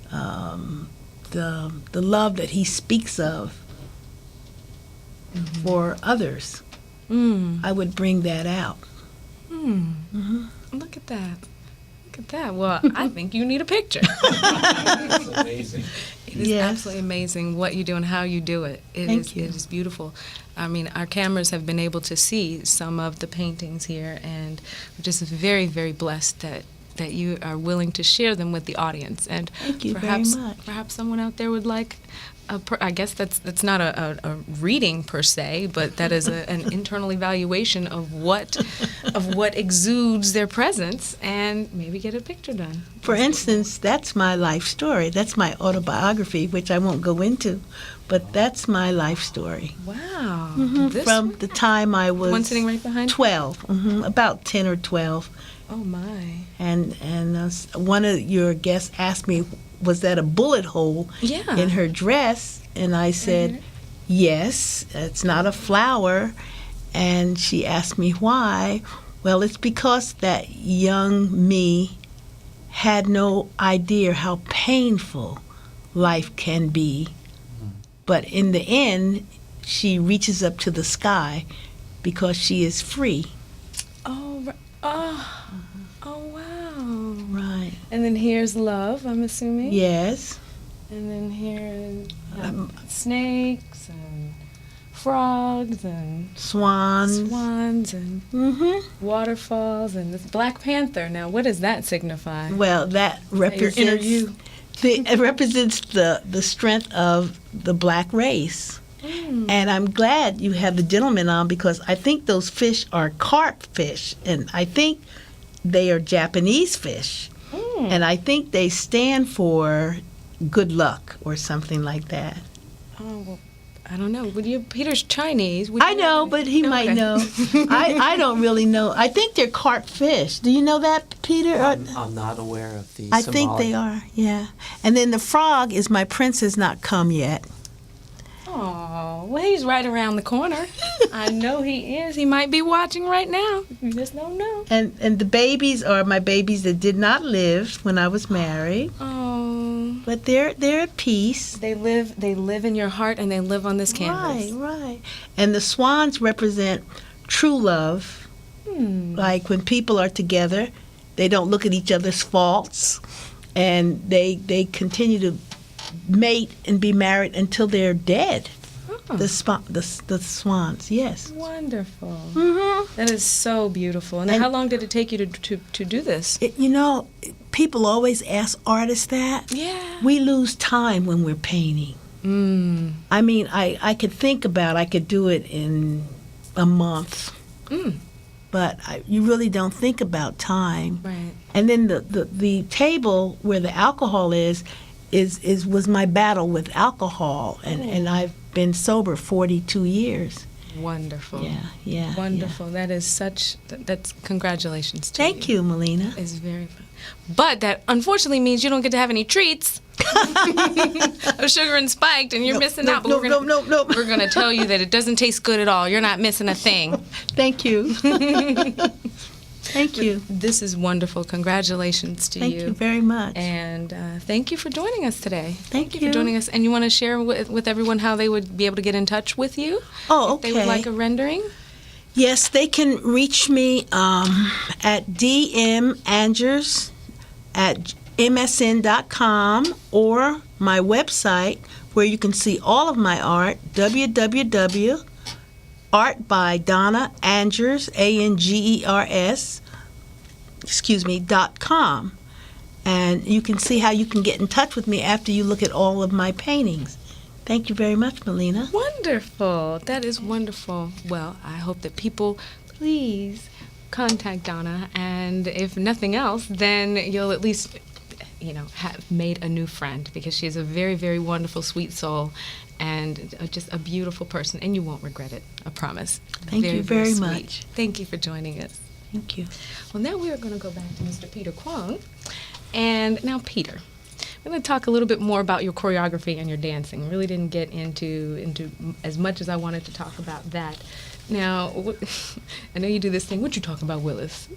Speaker 4: the love that he speaks of for others. I would bring that out.
Speaker 1: Look at that. Look at that. Well, I think you need a picture.
Speaker 3: It's amazing.
Speaker 1: It is absolutely amazing what you do and how you do it.
Speaker 4: Thank you.
Speaker 1: It is beautiful. I mean, our cameras have been able to see some of the paintings here, and we're just very, very blessed that you are willing to share them with the audience. And
Speaker 4: Thank you
Speaker 1: perhaps,
Speaker 4: very much.
Speaker 1: Perhaps someone out there would like, I guess that's not a reading per se, but that is an internal evaluation of what exudes their presence, and maybe get a picture done.
Speaker 4: For instance, that's my life story. That's my autobiography, which I won't go into, but that's my life story.
Speaker 1: Wow. This
Speaker 4: From
Speaker 1: one?
Speaker 4: the time I was
Speaker 1: One sitting right behind you?
Speaker 4: 12, about 10 or 12.
Speaker 1: Oh my.
Speaker 4: And one of your guests asked me, was that a bullet hole
Speaker 1: Yeah.
Speaker 4: in her dress? And I said, yes, it's not a flower. And she asked me why. Well, it's because that young me had no idea how painful life can be. But in the end, she reaches up to the sky because she is free.
Speaker 1: Oh, oh wow.
Speaker 4: Right.
Speaker 1: And then here's love, I'm assuming.
Speaker 4: Yes.
Speaker 1: And then here snakes and frogs and
Speaker 4: Swans.
Speaker 1: swans and waterfalls and this Black Panther. Now, what does that signify?
Speaker 4: Well, that
Speaker 1: Your inner
Speaker 4: represents
Speaker 1: you.
Speaker 4: it represents the strength of the black race. And I'm glad you have the gentleman on, because I think those fish are carp fish, and I think they are Japanese fish. And I think they stand for good luck or something like that.
Speaker 1: Oh, well, I don't know. Peter's Chinese.
Speaker 4: I know, but he might know. I don't really know. I think they're carp fish. Do you know that, Peter?
Speaker 3: I'm not aware of the
Speaker 4: I think they are, yeah. And then the frog is my prince has not come yet.
Speaker 1: Oh, well, he's right around the corner. I know he is. He might be watching right now. You just don't know.
Speaker 4: And the babies are my babies that did not live when I was married,
Speaker 1: Oh,
Speaker 4: but they're at peace.
Speaker 1: they live in your heart, and they live on this canvas.
Speaker 4: Right. And the swans represent true love. Like when people are together, they don't look at each other's faults, and they continue to mate and be married until they're dead. The swans, yes.
Speaker 1: Wonderful.
Speaker 4: Mm-hmm.
Speaker 1: That is so beautiful. And how long did it take you to do this?
Speaker 4: People always ask artists that.
Speaker 1: Yeah.
Speaker 4: We lose time when we're painting. I mean, I could think about, I could do it in a month. But you really don't think about time.
Speaker 1: Right.
Speaker 4: And then the table where the alcohol was my battle with alcohol, and I've been sober 42 years.
Speaker 1: Wonderful.
Speaker 4: Yeah.
Speaker 1: Wonderful. That is that's congratulations to you.
Speaker 4: Thank you, Millena.
Speaker 1: It's very fun. But that unfortunately means you don't get to have any treats of sugar and spiked, and you're missing out. But we're going to tell you that it doesn't taste good at all. You're not missing a thing.
Speaker 4: Thank you. Thank you.
Speaker 1: This is wonderful. Congratulations to you.
Speaker 4: Thank you very much.
Speaker 1: And thank you for joining us today.
Speaker 4: Thank
Speaker 1: you for joining us. And you want to share with everyone how they would be able to get in touch with you?
Speaker 4: Oh, okay.
Speaker 1: If they would like a rendering?
Speaker 4: Yes, they can reach me at dmangers@msn.com, or my website, where you can see all of my art, www.artbydonnaangers, ANGERS, .com. And you can see how you can get in touch with me after you look at all of my paintings. Thank you very much, Millena.
Speaker 1: Wonderful. That is wonderful. Well, I hope that people please contact Donna, and if nothing else, then you'll at least, have made a new friend, because she's a very, very wonderful, sweet soul, and just a beautiful person, and you won't regret it, I promise.
Speaker 4: Thank you very
Speaker 1: sweet.
Speaker 4: much.
Speaker 1: Thank you for joining us.
Speaker 4: Thank you.
Speaker 1: Well, now we are going to go back to Mr. Peter Kwong. And now, Peter, we're going to talk a little bit more about your choreography and your dancing. Really didn't get into as much as I wanted to talk about that. Now, I know you do this thing. What you talking about, Willis?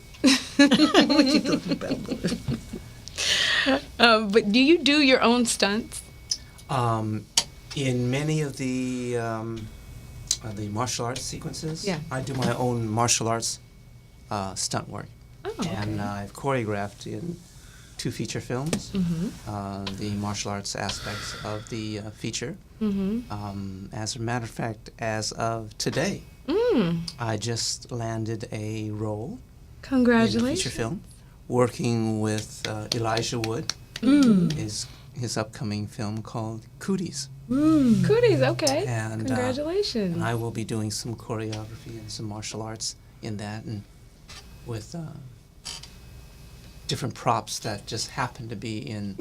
Speaker 4: What you talking about, Willis?
Speaker 1: But do you do your own stunts?
Speaker 3: In many of the martial arts sequences,
Speaker 1: Yeah.
Speaker 3: I do my own martial arts stunt work.
Speaker 1: Oh, okay.
Speaker 3: And I've choreographed in 2 feature films, the martial arts aspects of the feature. As a matter of fact, as of today, I just landed a role in a
Speaker 1: Congratulations.
Speaker 3: feature film, working with Elijah Wood, his upcoming film called Cooties.
Speaker 1: Cooties, okay.
Speaker 3: And,
Speaker 1: Congratulations.
Speaker 3: And I will be doing some choreography and some martial arts in that, and with different props that just happen to be in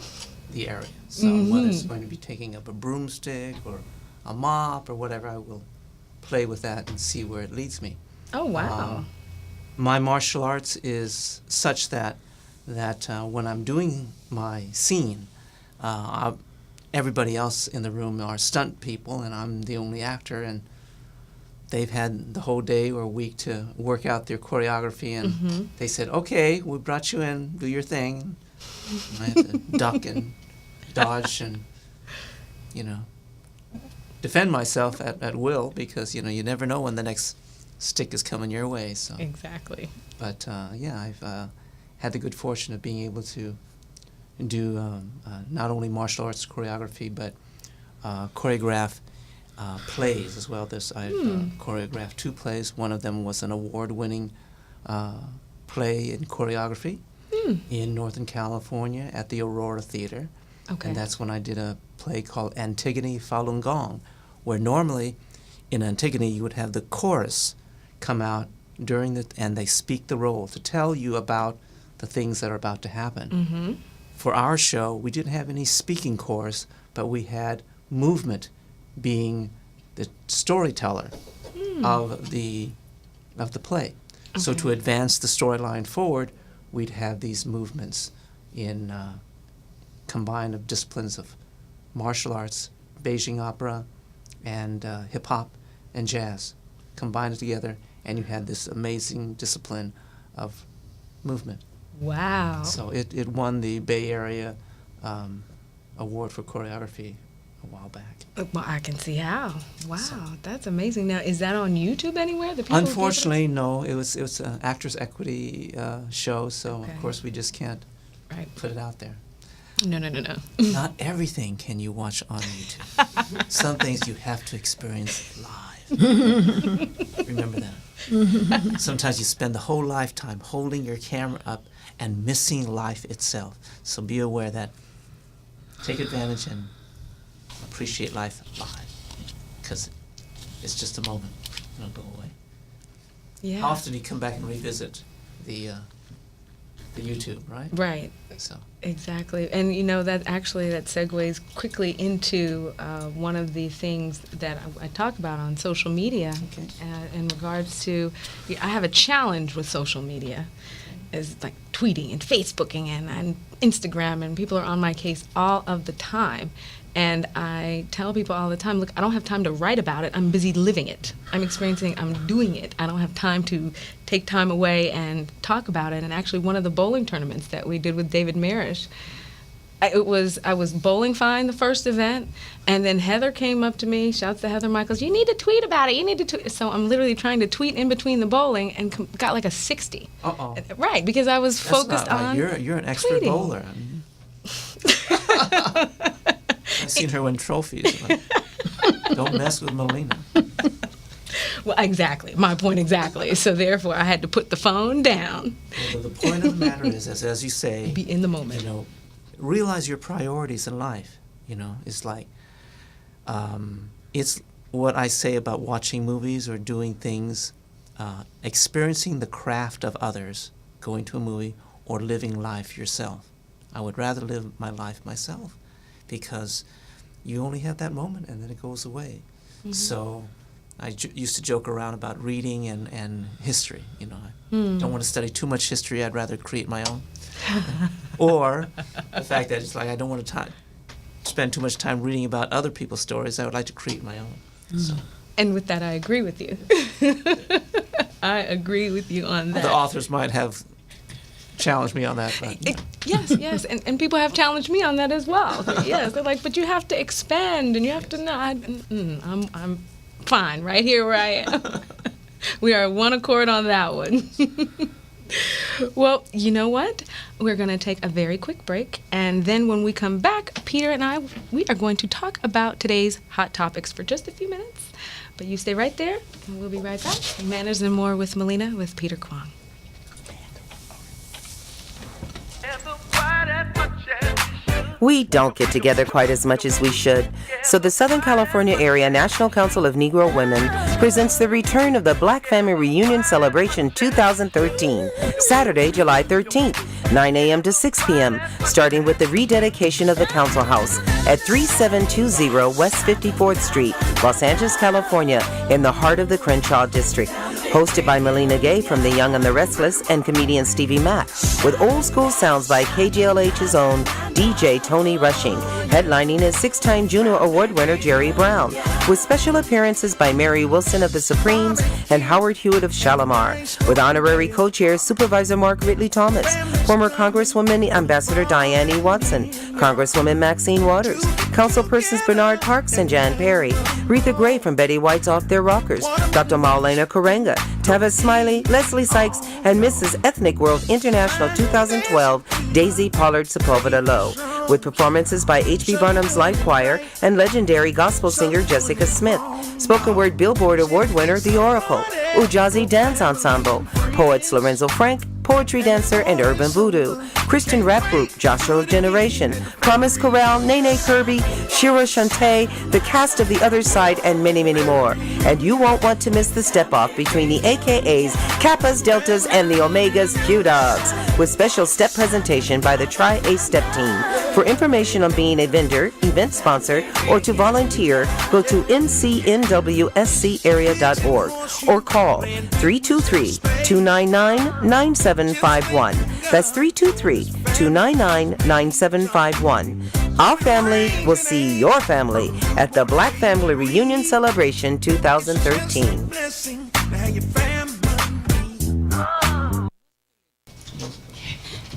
Speaker 3: the area. So whether it's going to be taking up a broomstick or a mop or whatever, I will play with that and see where it leads me.
Speaker 1: Oh, wow.
Speaker 3: My martial arts is such that when I'm doing my scene, everybody else in the room are stunt people, and I'm the only actor, and they've had the whole day or week to work out their choreography, and they said, okay, we brought you in, do your thing. And I have to duck and dodge and, defend myself at will, because, you never know when the next stick is coming your way. So.
Speaker 1: Exactly.
Speaker 3: But, I've had the good fortune of being able to do not only martial arts choreography, but choreograph plays as well. I've choreographed 2 plays. One of them was an award-winning play in choreography in Northern California at the Aurora Theater.
Speaker 1: Okay.
Speaker 3: And that's when I did a play called Antigone Falun Gong, where normally in Antigone you would have the chorus come out and they speak the role to tell you about the things that are about to happen. For our show, we didn't have any speaking chorus, but we had movement being the storyteller of the play. Okay. So to advance the storyline forward, we'd have these movements in combined of disciplines of martial arts, Beijing opera, and hip-hop and jazz. Combine it together, and you had this amazing discipline of movement.
Speaker 1: Wow.
Speaker 3: So it won the Bay Area Award for choreography a while back.
Speaker 1: Well, I can see how. Wow, that's amazing. Now, is that on YouTube anywhere? The people
Speaker 3: Unfortunately, no. It was an Actors Equity show, so
Speaker 1: Okay.
Speaker 3: of course we just can't put it out there.
Speaker 1: No.
Speaker 3: Not everything can you watch on YouTube. Some things you have to experience live. Remember that. Sometimes you spend the whole lifetime holding your camera up and missing life itself. So be aware that. Take advantage and appreciate life live, because it's just a moment. It'll go away.
Speaker 1: Yeah.
Speaker 3: How often do you come back and revisit the YouTube, right?
Speaker 1: Right.
Speaker 3: So.
Speaker 1: Exactly. And that segues quickly into one of the things that I talk about on social media.
Speaker 3: Okay.
Speaker 1: In regards to, I have a challenge with social media. Is like tweeting and Facebooking and Instagram, and people are on my case all of the time. And I tell people all the time, look, I don't have time to write about it. I'm busy living it. I'm experiencing it. I'm doing it. I don't have time to take time away and talk about it. And actually, one of the bowling tournaments that we did with David Marish, I was bowling fine the first event, and then Heather came up to me, shouts to Heather Michaels, you need to tweet about it, you need to tweet. So I'm literally trying to tweet in between the bowling and got like a 60.
Speaker 3: Uh-oh.
Speaker 1: Right, because I was focused
Speaker 3: That's not right.
Speaker 1: on
Speaker 3: You're an expert
Speaker 1: tweeting.
Speaker 3: bowler. I've seen her win trophies. Don't mess with Millena.
Speaker 1: Well, exactly. My point exactly. So therefore, I had to put the phone down.
Speaker 3: Well, the point of the matter is, as you say,
Speaker 1: Be in the moment.
Speaker 3: Realize your priorities in life. It's like, it's what I say about watching movies or doing things experiencing the craft of others, going to a movie, or living life yourself. I would rather live my life myself because you only have that moment and then it goes away. Mm-hmm. So I used to joke around about reading and history. You know, I don't want to study too much history. I'd rather create my own. Or the fact that it's like I don't want to spend too much time reading about other people's stories. I would like to create my own. So.
Speaker 1: And with that, I agree with you. I agree with you on that.
Speaker 3: The authors might have challenged me on that. But.
Speaker 1: Yes, and people have challenged me on that as well. Yes, they're like, but you have to expand, and you have to know. I'm fine right here where I am. We are one accord on that one. Well, you know what? We're going to take a very quick break, and then when we come back, Peter and we are going to talk about today's hot topics for just a few minutes. But you stay right there, and we'll be right back. Manners and More with Millena with Peter Kwong.
Speaker 2: We don't get together quite as much as we should, so the Southern California Area National Council of Negro Women presents the return of the Black Family Reunion Celebration 2013, Saturday, July 13th, 9 a.m. to 6 p.m., starting with the rededication of the Council House at 3720 West 54th Street, Los Angeles, California, in the heart of the Crenshaw District. Hosted by Millena Gay from The Young and the Restless and comedian Stevie Mack, with old school sounds by KGLH's own DJ Tony Rushing, headlining is 6-time Juno Award winner Jerry Brown, with special appearances by Mary Wilson of the Supremes and Howard Hewitt of Shalimar, with honorary co-chairs Supervisor Mark Ridley Thomas, former Congresswoman Ambassador Diane E. Watson, Congresswoman Maxine Waters, Councilpersons Bernard Parks and Jan Perry, Retha Gray from Betty White's Off Their Rockers, Dr. Maulana Karenga, Tavis Smiley, Leslie Sykes, and Mrs. Ethnic World International 2012, Daisy Pollard Sepulveda Lowe, with performances by H.B. Barnum's Live Choir and legendary gospel singer Jessica Smith, spoken word Billboard Award winner The Oracle, Ujazi Dance Ensemble, poets Lorenzo Frank, poetry dancer and urban voodoo, Christian rap group Joshua Generation, Promise Corral, Nene Kirby, Shira Shante, the cast of The Other Side, and many, many more. And you won't want to miss the step-off between the AKAs, Kappas, Deltas, and the Omegas, Q-Dogs, with special step presentation by the Tri-A Step Team. For information on being a vendor, event sponsor, or to volunteer, go to ncnwscarea.org or call 323-299-9751. That's 323-299-9751. Our family will see your family at the Black Family Reunion Celebration 2013.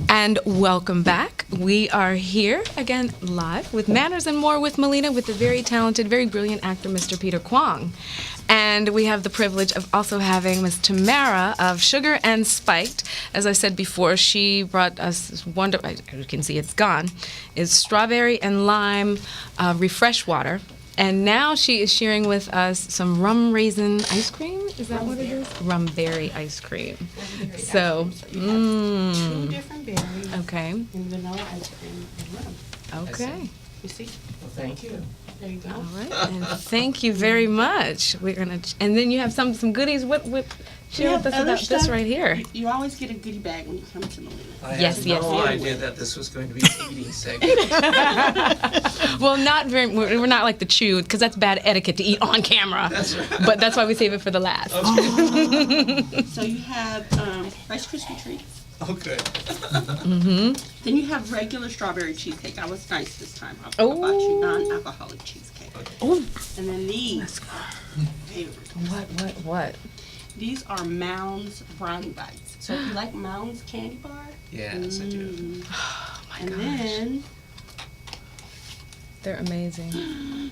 Speaker 1: And welcome back. We are here again live with Manners and More with Millena with the very talented, very brilliant actor, Mr. Peter Kwong. And we have the privilege of also having Ms. Tamara of Sugar and Spiked. As I said before, she brought us this wonderful, as you can see it's gone, is strawberry and lime refresh water. And now she is sharing with us some rum raisin ice cream. Is that what it is? Rum berry ice cream. So,
Speaker 5: two different berries.
Speaker 1: Okay.
Speaker 5: And vanilla ice cream and rum.
Speaker 1: Okay.
Speaker 5: You see?
Speaker 3: Well, thank you.
Speaker 5: There you go.
Speaker 1: All right. And thank you very much. We're gonna, and then you have some goodies. What? Share with us about this right here.
Speaker 5: You always get a goodie bag when you come to Millena.
Speaker 3: I
Speaker 1: Yes,
Speaker 3: had
Speaker 1: yes.
Speaker 3: no idea that this was going to be an eating segment.
Speaker 1: Well, not very. We're not like the chew because that's bad etiquette to eat on camera.
Speaker 3: That's right.
Speaker 1: But that's why we save it for the last.
Speaker 5: So you have Rice Krispie treats.
Speaker 3: Okay.
Speaker 5: Then you have regular strawberry cheesecake. I was nice this time. I
Speaker 1: Oh.
Speaker 5: bought you non-alcoholic cheesecake.
Speaker 1: Oh,
Speaker 5: And then these favorite.
Speaker 1: what?
Speaker 5: These are Mounds brownie bites. So if you like Mounds candy bar,
Speaker 3: Yes, I do.
Speaker 1: Oh my
Speaker 5: and
Speaker 1: gosh,
Speaker 5: then
Speaker 1: they're amazing.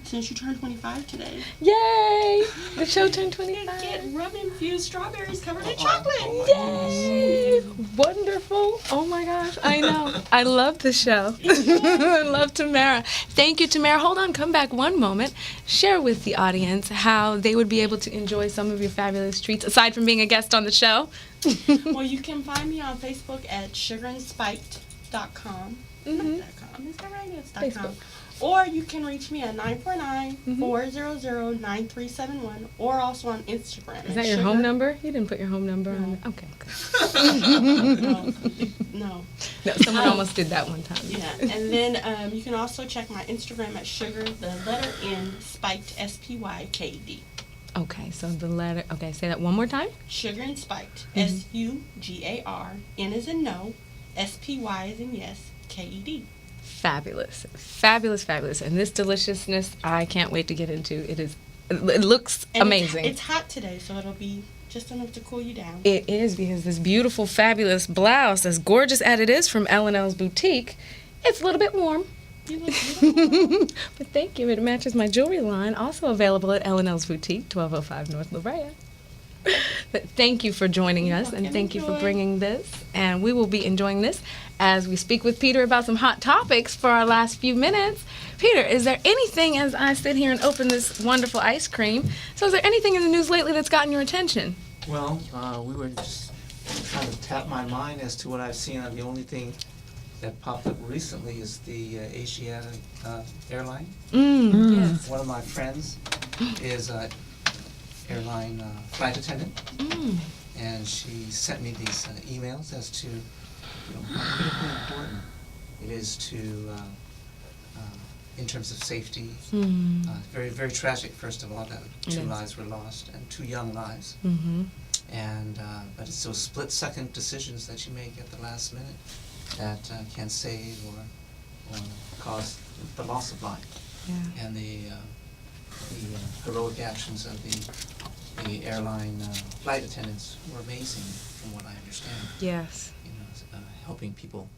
Speaker 5: since you turned 25 today,
Speaker 1: Yay! The show turned
Speaker 5: get
Speaker 1: 25.
Speaker 5: rum-infused strawberries covered in chocolate.
Speaker 1: Yay! Wonderful. Oh my gosh, I know. I love the show. I love Tamara. Thank you, Tamara. Hold on, come back one moment. Share with the audience how they would be able to enjoy some of your fabulous treats, aside from being a guest on the show.
Speaker 5: Well, you can find me on Facebook at sugarandspiked.com.
Speaker 1: Mhm.
Speaker 5: Not .com. Is that right? It's
Speaker 1: Facebook.
Speaker 5: .com. Or you can reach me at 949-400-9371 or also on Instagram.
Speaker 1: Is that your home number? You didn't put your home number on it. Okay, good.
Speaker 5: No.
Speaker 1: No, someone almost did that one time.
Speaker 5: Yeah, and then you can also check my Instagram at sugar, the letter N, spiked, S-P-Y-K-E-D.
Speaker 1: Okay, so the letter, okay, say that one more time.
Speaker 5: Sugar and spiked, S-U-G-A-R, N as in no, S-P-Y as in yes, K-E-D.
Speaker 1: Fabulous. Fabulous, fabulous. And this deliciousness, I can't wait to get into. It looks
Speaker 5: And
Speaker 1: amazing.
Speaker 5: It's hot today, so it'll be just enough to cool you down.
Speaker 1: It is, because this beautiful, fabulous blouse, as gorgeous as it is from L&L's Boutique, it's a little bit warm.
Speaker 5: You look beautiful.
Speaker 1: But thank you. It matches my jewelry line, also available at L&L's Boutique, 1205 North La Brea. But thank you for joining us, and thank you for bringing this. And we will be enjoying this as we speak with Peter about some hot topics for our last few minutes. Peter, is there anything, as I sit here and open this wonderful ice cream, so is there anything in the news lately that's gotten your attention?
Speaker 3: Well, we were just trying to tap my mind as to what I've seen. The only thing that popped up recently is the Asiatic airline.
Speaker 1: Yes.
Speaker 3: One of my friends is an airline flight attendant, and she sent me these emails as to how critically important it is to, in terms of safety. Very, very tragic, first of all, that two lives were lost, and 2 young lives. And but it's those split-second decisions that you make at the last minute that can save or cause the loss of life.
Speaker 1: Yeah.
Speaker 3: And the heroic actions of the airline flight attendants were amazing, from what I understand.
Speaker 1: Yes.
Speaker 3: Helping people,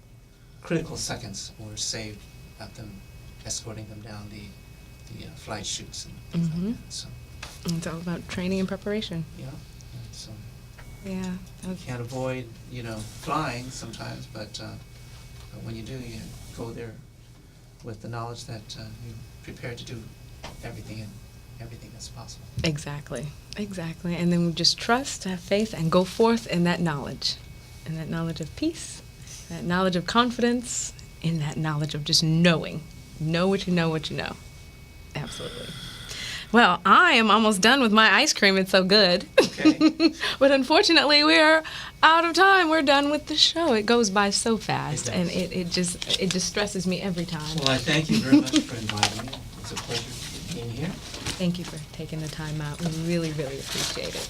Speaker 3: critical seconds were saved at them, escorting them down the flight chutes and things like that. So,
Speaker 1: It's all about training and preparation.
Speaker 3: yeah, so
Speaker 1: Yeah.
Speaker 3: you can't avoid, flying sometimes, but when you do, you go there with the knowledge that you're prepared to do everything that's possible.
Speaker 1: Exactly. And then we just trust, have faith, and go forth in that knowledge. In that knowledge of peace, that knowledge of confidence, in that knowledge of just knowing. Know what you know what you know. Absolutely. Well, I am almost done with my ice cream. It's so good.
Speaker 3: Okay.
Speaker 1: But unfortunately, we're out of time. We're done with the show. It goes by so fast, and it just stresses me every time.
Speaker 3: Well, I thank you very much for inviting me. It's a pleasure being here.
Speaker 1: Thank you for taking the time out. We really, really appreciate it.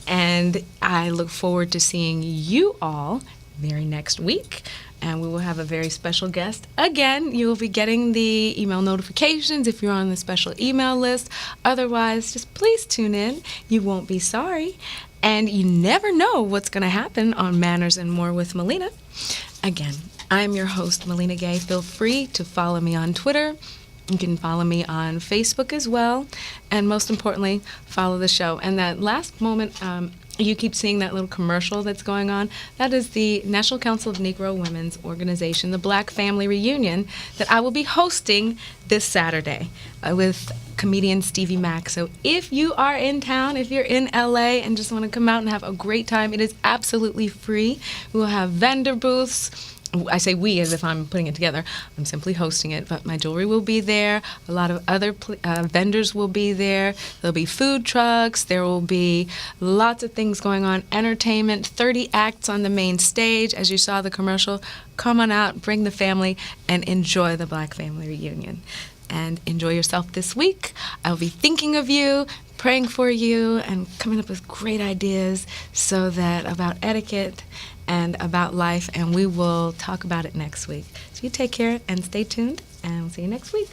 Speaker 1: And I look forward to seeing you all very next week. And we will have a very special guest. Again, you will be getting the email notifications if you're on the special email list. Otherwise, just please tune in. You won't be sorry. And you never know what's going to happen on Manners and More with Millena. Again, I'm your host, Millena Gay. Feel free to follow me on Twitter. You can follow me on Facebook as well. And most importantly, follow the show. And that last moment, you keep seeing that little commercial that's going on. That is the National Council of Negro Women's Organization, the Black Family Reunion, that I will be hosting this Saturday with comedian Stevie Mack. So if you are in town, if you're in LA and just want to come out and have a great time, it is absolutely free. We will have vendor booths. I say we as if I'm putting it together. I'm simply hosting it, but my jewelry will be there. A lot of other vendors will be there. There'll be food trucks. There will be lots of things going on. Entertainment, 30 acts on the main stage. As you saw the commercial, come on out, bring the family, and enjoy the Black Family Reunion. And enjoy yourself this week. I'll be thinking of you, praying for you, and coming up with great ideas so that about etiquette and about life, and we will talk about it next week. So you take care and stay tuned, and we'll see you next week.